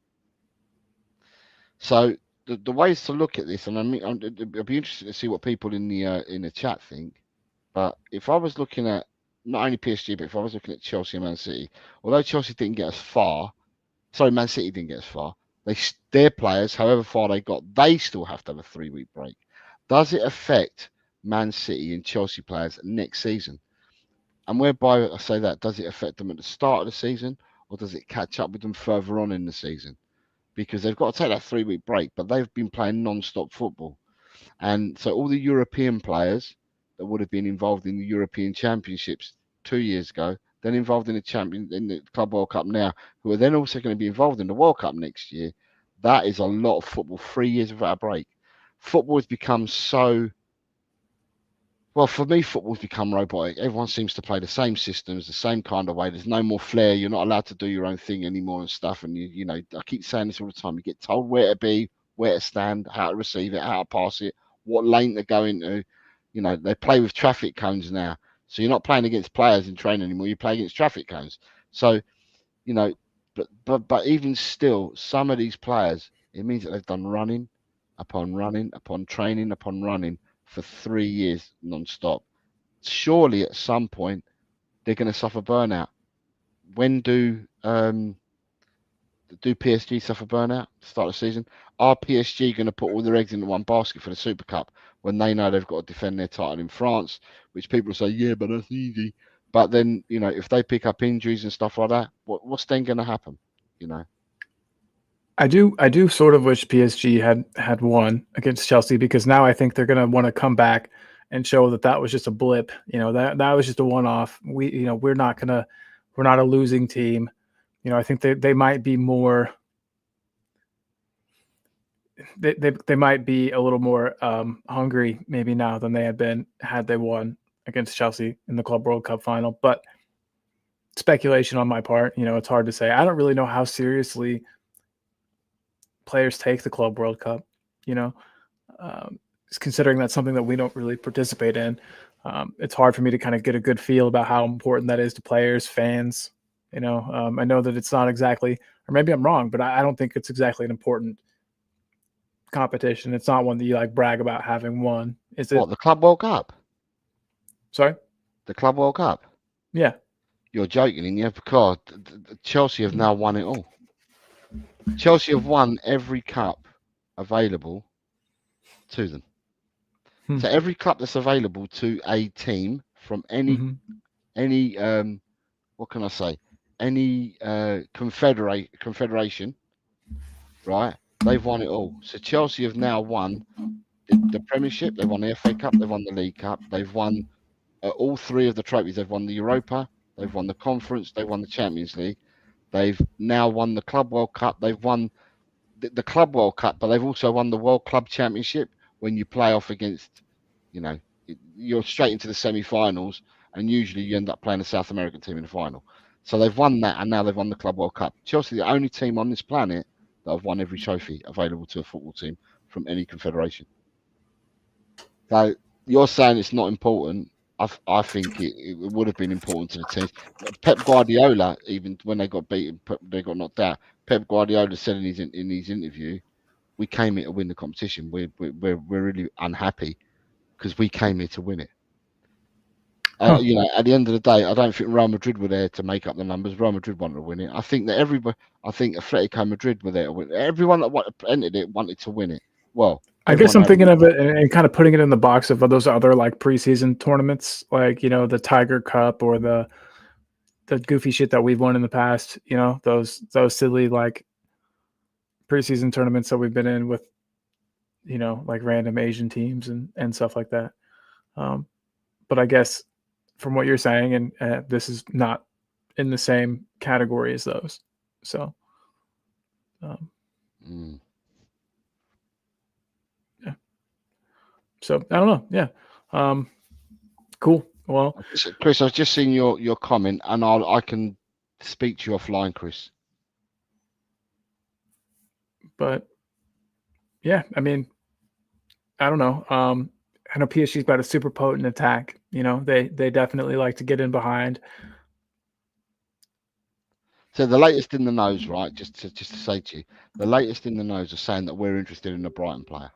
So the ways to look at this, and I mean, I'd be interested to see what people in the chat think. But if I was looking at not only PSG, but if I was looking at Chelsea and Man City, although Chelsea didn't get as far, Man City didn't get as far. Their players, however far they got, they still have to have a 3-week break. Does it affect Man City and Chelsea players next season? And whereby I say that, does it affect them at the start of the season, or does it catch up with them further on in the season? Because they've got to take that 3-week break, but they've been playing non-stop football. And so all the European players that would have been involved in the European Championships 2 years ago, then involved in the Club World Cup now, who are then also going to be involved in the World Cup next year, that is a lot of football, 3 years without a break. Football has become so... Well, for me, football's become robotic. Everyone seems to play the same systems, the same kind of way. There's no more flair. You're not allowed to do your own thing anymore and stuff. And I keep saying this all the time. You get told where to be, where to stand, how to receive it, how to pass it, what lane to go into. They play with traffic cones now. So you're not playing against players in training anymore. You play against traffic cones. So, but even still, some of these players, it means that they've done running upon training upon running for 3 years non-stop. Surely at some point they're going to suffer burnout. When do PSG suffer burnout? Start of the season. Are PSG going to put all their eggs into one basket for the Super Cup when they know they've got to defend their title in France? Which people say, yeah, but that's easy. But then if they pick up injuries and stuff like that, what's then going to happen? I do sort of wish PSG had won against Chelsea, because now I think they're going to want to come back and show that was just a blip. That was just a one-off. We're not a losing team. I think they might be more. They might be a little more hungry maybe now than they had been had they won against Chelsea in the Club World Cup final. But speculation on my part. It's hard to say. I don't really know how seriously players take the Club World Cup, considering that's something that we don't really participate in. It's hard for me to kind of get a good feel about how important that is to players, fans. I know that it's not exactly, or maybe I'm wrong, but I don't think it's exactly an important competition. It's not one that you brag about having won. Is it? What, the Club World Cup? Sorry? The Club World Cup? Yeah. You're joking, and because Chelsea have now won it all. Chelsea have won every cup available to them. So every cup that's available to a team from any what can I say? Any confederation right? They've won it all. So Chelsea have now won the Premiership. They've won the FA Cup. They've won the League Cup. They've won all three of the trophies. They've won the Europa. They've won the Conference. They've won the Champions League. They've now won the Club World Cup. They've won the Club World Cup, but they've also won the World Club Championship. When you play off against, you're straight into the semi-finals, and usually you end up playing a South American team in the final. So they've won that, and now they've won the Club World Cup. Chelsea are the only team on this planet that have won every trophy available to a football team from any confederation. So you're saying it's not important. I think it would have been important to the teams. Pep Guardiola, even when they got beaten, they got knocked out. Pep Guardiola said in his interview, "We came here to win the competition. We're really unhappy because we came here to win it." At the end of the day, I don't think Real Madrid were there to make up the numbers. Real Madrid wanted to win it. I think that Atletico Madrid were there to win it. Everyone that entered it wanted to win it. Well, I guess I'm thinking of it and kind of putting it in the box of those other like preseason tournaments, like the Tiger Cup or the goofy shit that we've won in the past. Those silly like preseason tournaments that we've been in with, like random Asian teams and stuff like that. But I guess from what you're saying, and this is not in the same category as those. So, yeah. So I don't know. Yeah. Cool. Well, Chris, I've just seen your comment, and I can speak to you offline, Chris. But yeah, I mean, I don't know. I know PSG's got a super potent attack. They definitely like to get in behind. So the latest in the news, right? Just to say to you, the latest in the news are saying that we're interested in a Brighton player.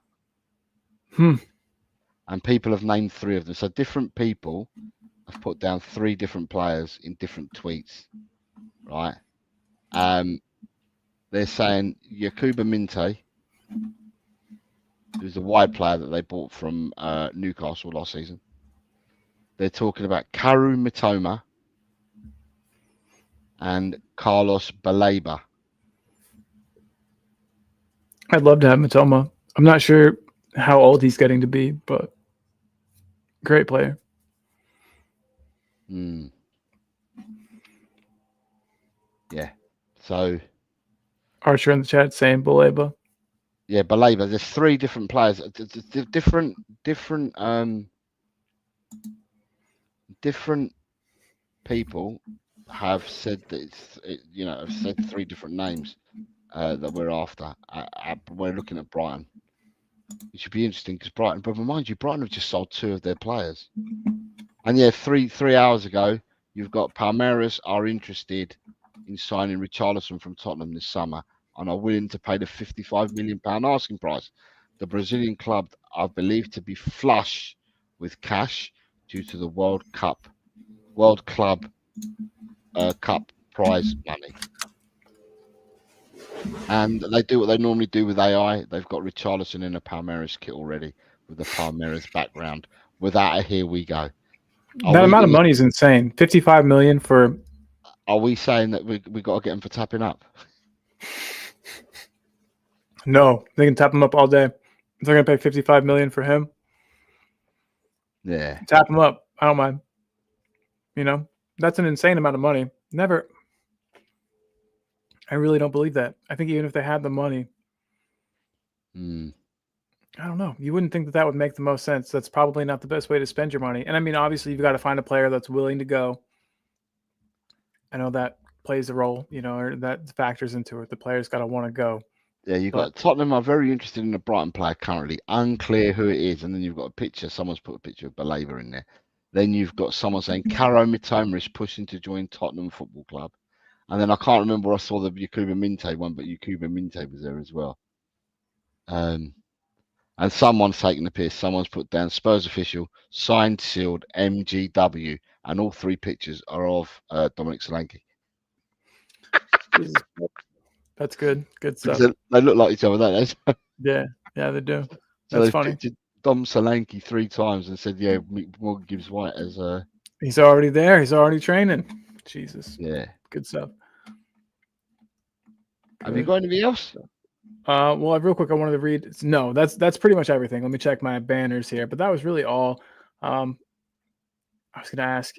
And people have named three of them. So different people have put down three different players in different tweets, right? They're saying Yakuba Minte, who's a wide player that they bought from Newcastle last season. They're talking about Karu Mitoma and Carlos Baleba. I'd love to have Mitoma. I'm not sure how old he's getting to be, but great player. Yeah. So Archer in the chat saying Baleba. Yeah, Baleba. There's three different players. Different people have said that have said three different names that we're after. We're looking at Brighton. It should be interesting because Brighton, but remind you, Brighton have just sold two of their players. And yeah, three hours ago, you've got Palmeiras are interested in signing Richarlison from Tottenham this summer and are willing to pay the £55 million asking price. The Brazilian club are believed to be flush with cash due to the World Club Cup prize money. And they do what they normally do with AI. They've got Richarlison in a Palmeiras kit already with the Palmeiras background. Without a here we go. That amount of money is insane. $55 million for. Are we saying that we got to get him for tapping up? No, they can tap him up all day. If they're going to pay $55 million for him, yeah, tap him up. I don't mind. That's an insane amount of money. Never. I really don't believe that. I think even if they had the money, I don't know. You wouldn't think that would make the most sense. That's probably not the best way to spend your money. And I mean, obviously, you've got to find a player that's willing to go. I know that plays a role, or that factors into it. The player's got to want to go. Yeah, you've got Tottenham are very interested in a Brighton player currently. Unclear who it is. And then you've got a picture. Someone's put a picture of Baleba in there. Then you've got someone saying Caro Mitoma is pushing to join Tottenham Football Club. And then I can't remember where I saw the Yakuba Minte one, but Yakuba Minte was there as well. And someone's taking the piss. Someone's put down Spurs official, signed, sealed, MGW. And all three pictures are of Dominic Solanke. That's good. Good stuff. They look like each other, don't they? Yeah, they do. So That's funny. Dom Solanke 3 times and said, yeah, Morgan Gibbs-White as He's already there. He's already training. Jesus. Yeah. Good stuff. Have you got anything else? Well, real quick, I wanted to read. No, that's pretty much everything. Let me check my banners here, but that was really all. I was going to ask,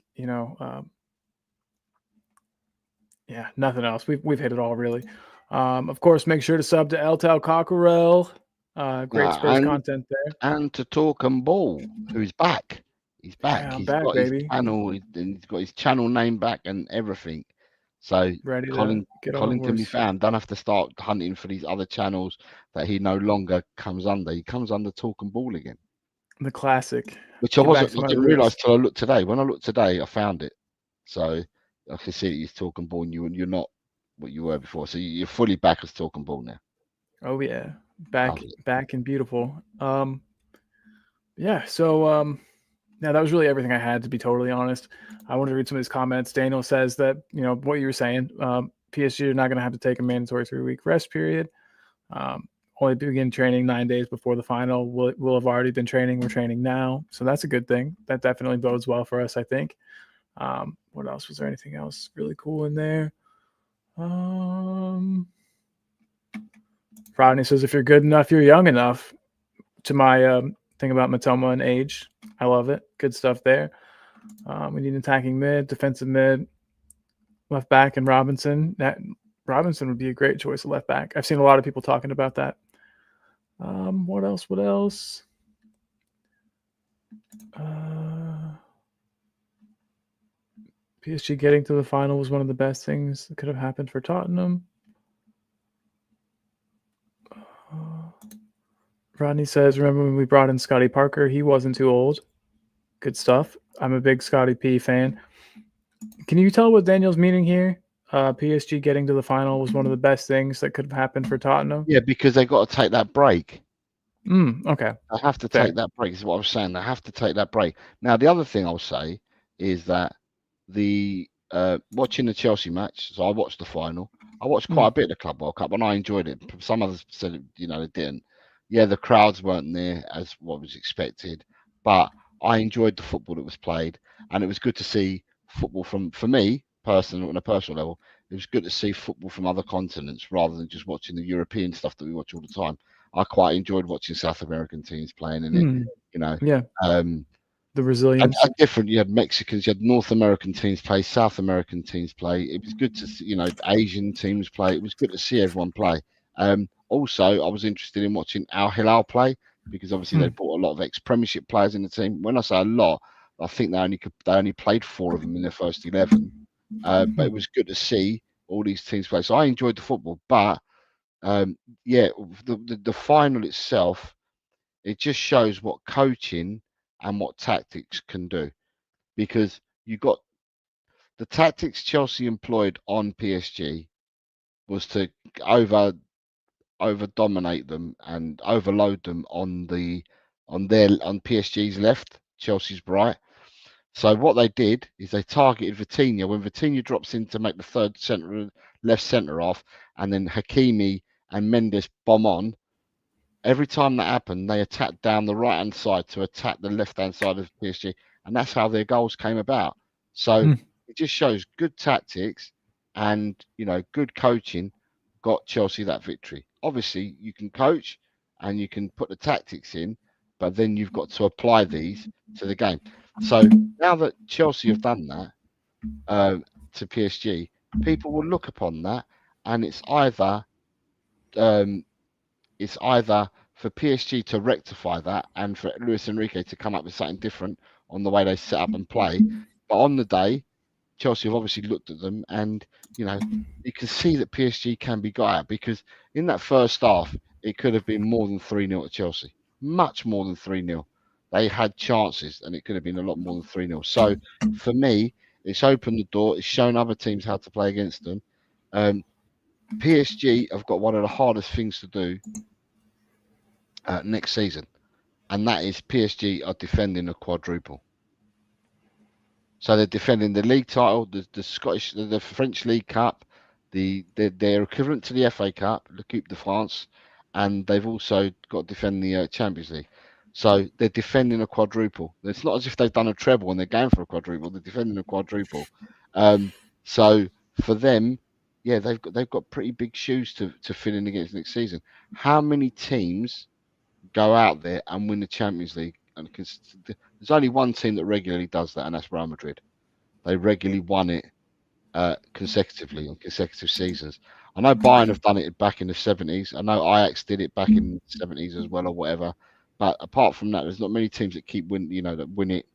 yeah, nothing else. We've hit it all really. Of course, make sure to sub to Tel Cockerel. Great Spurs And content there. and to talk and ball, who's back. He's back. Yeah, I'm He's back, got baby. his channel. He's got his channel name back and everything. So Ready to Colin get on the can be horse. found. Don't have to start hunting for these other channels that he no longer comes under. He comes under Talk and Ball again. The classic. Which I Get back wasn't. to I my didn't roots. realise till I looked today. When I looked today, I found it. So I can see that he's Talk and Ball, and you're not what you were before. So you're fully back as Talk and Ball now. Oh yeah, back Lovely. back and beautiful. Yeah. So yeah, that was really everything I had, to be totally honest. I wanted to read some of these comments. Daniel says that, what you were saying, PSG are not going to have to take a mandatory 3-week rest period. Only begin training 9 days before the final. We'll have already been training. We're training now. So that's a good thing. That definitely bodes well for us, I think. What else? Was there anything else really cool in there? Rodney says, if you're good enough, you're young enough. To my thing about Matoma and age. I love it. Good stuff there. We need attacking mid, defensive mid, left back, and Robinson. Robinson would be a great choice of left back. I've seen a lot of people talking about that. What else? PSG getting to the final was one of the best things that could have happened for Tottenham. Rodney says, remember when we brought in Scotty Parker? He wasn't too old. Good stuff. I'm a big Scotty P fan. Can you tell what Daniel's meaning here? PSG getting to the final was one of the best things that could have happened for Tottenham. Yeah, because they got to take that break. Okay. They have to take that break. Is what I was saying. They have to take that break. Now, the other thing I'll say is that the watching the Chelsea match. So I watched the final. I watched quite a bit of the Club World Cup, and I enjoyed it. Some others said, they didn't. Yeah, the crowds weren't there as what was expected, but I enjoyed the football that was played, and it was good to see football for me, on a personal level. It was good to see football from other continents rather than just watching the European stuff that we watch all the time. I quite enjoyed watching South American teams playing in it. Yeah. The Brazilians. Different. You had Mexicans, you had North American teams play, South American teams play. It was good to see, Asian teams play. It was good to see everyone play. Also, I was interested in watching Al Hilal play because obviously they brought a lot of ex-Premiership players in the team. When I say a lot, I think they only played 4 of them in their first 11. But it was good to see all these teams play. So I enjoyed the football, but the final itself, it just shows what coaching and what tactics can do, because you got the tactics Chelsea employed on PSG was to over dominate them and overload them on PSG's left, Chelsea's right. So what they did is they targeted Vitinha when Vitinha drops in to make the third left centre off, and then Hakimi and Mendes bomb on. Every time that happened, they attacked down the right-hand side to attack the left-hand side of PSG, and that's how their goals came about. So it just shows good tactics and good coaching got Chelsea that victory. Obviously, you can coach and you can put the tactics in, but then you've got to apply these to the game. So now that Chelsea have done that to PSG, people will look upon that, and it's either for PSG to rectify that and for Luis Enrique to come up with something different on the way they set up and play. But on the day, Chelsea have obviously looked at them, and you can see that PSG can be got at, because in that first half, it could have been more than 3-0 to Chelsea, much more than 3-0. They had chances, and it could have been a lot more than 3-0. So for me, it's opened the door. It's shown other teams how to play against them. PSG have got one of the hardest things to do next season, and that is PSG are defending a quadruple. So they're defending the league title, the French League Cup, they're equivalent to the FA Cup, the Coupe de France, and they've also got to defend the Champions League. So they're defending a quadruple. It's not as if they've done a treble and they're going for a quadruple. They're defending a quadruple. So for them, yeah, they've got pretty big shoes to fill in against next season. How many teams go out there and win the Champions League? And there's only one team that regularly does that, and that's Real Madrid. They regularly won it consecutively on consecutive seasons. I know Bayern have done it back in the 70s. I know Ajax did it back in the 70s as well, or whatever. But apart from that, there's not many teams that keep that win it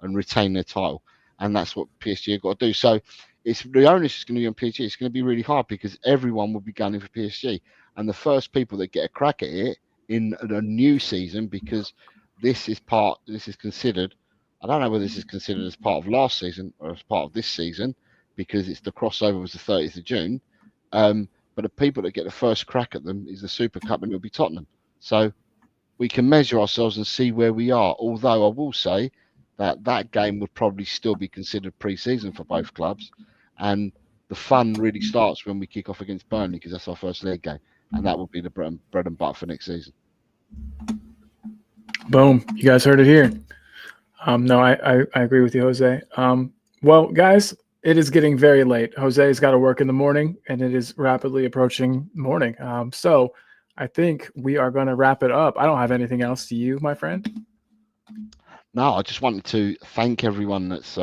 and retain their title, and that's what PSG have got to do. So the onus is going to be on PSG. It's going to be really hard because everyone will be gunning for PSG, and the first people that get a crack at it in a new season, because this is considered. I don't know whether this is considered as part of last season or as part of this season, because it's the crossover was the 30th of June. But the people that get the first crack at them is the Super Cup, and it'll be Tottenham. So we can measure ourselves and see where we are. Although I will say that game would probably still be considered pre-season for both clubs, and the fun really starts when we kick off against Burnley, because that's our first league game, and that will be the bread and butter for next season. Boom! You guys heard it here. No, I agree with you, Jose. Well, guys, it is getting very late. Jose's got to work in the morning, and it is rapidly approaching morning. So I think we are going to wrap it up. I don't have anything else to you, my friend. No, I just wanted to thank everyone that's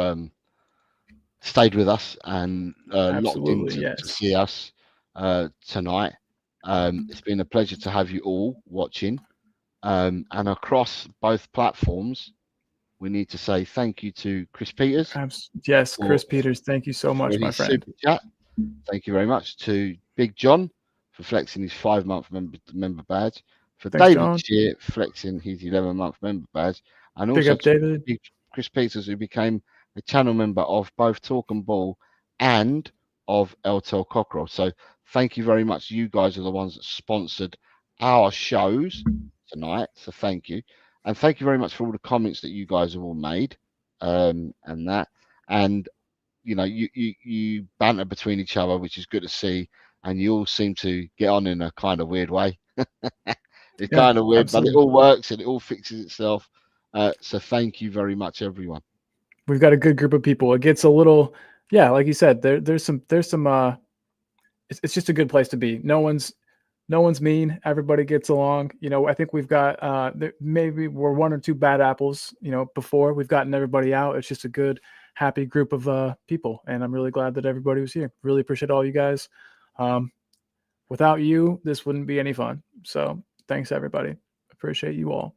stayed with us and locked in to see us tonight. It's been a pleasure to have you all watching. And across both platforms, we need to say thank you to Chris Peters. Yes, Chris Peters, thank you so much, my friend. Super chat. Thank you very much to Big John for flexing his 5-month member badge. For David Shear flexing his 11-month member badge. And also to Chris Peters, who became a channel member of both Talk and Ball and of Tel Cockerel. So thank you very much. You guys are the ones that sponsored our shows tonight. So thank you. And thank you very much for all the comments that you guys have all made, and that. And you banter between each other, which is good to see. And you all seem to get on in a kind of weird way. It's kind of weird, absolutely. But it all works and it all fixes itself. So thank you very much, everyone. We've got a good group of people. It gets a little, like you said, there's some. It's just a good place to be. No one's mean. Everybody gets along. I think we've got maybe we're one or two bad apples. Before we've gotten everybody out. It's just a good, happy group of people, and I'm really glad that everybody was here. Really appreciate all you guys. Without you, this wouldn't be any fun. So thanks, everybody. Appreciate you all.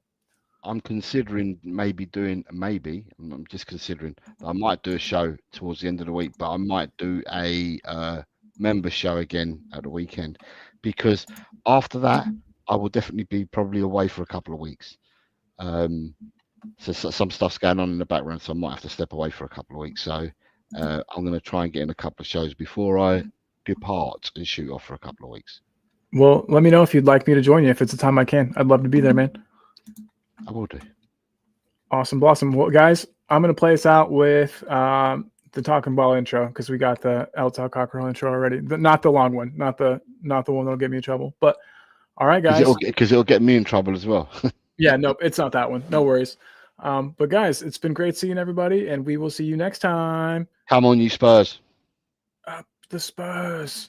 I'm considering I'm just considering that I might do a show towards the end of the week, but I might do a member show again at the weekend, because after that I will definitely be probably away for a couple of weeks. So some stuff's going on in the background, so I might have to step away for a couple of weeks. So I'm going to try and get in a couple of shows before I depart and shoot off for a couple of weeks. Well, let me know if you'd like me to join you. If it's a time I can, I'd love to be there, man. I will do. Awesome, blossom. Well, guys, I'm going to play us out with the Talking Ball intro, because we got the Tel Cockerel intro already. Not the long one, not the one that'll get me in trouble. But all right, guys, because it'll get me in trouble as well. Yeah, no, it's not that one. No worries. But guys, it's been great seeing everybody, and we will see you next time. Come on, you Spurs. Up the Spurs.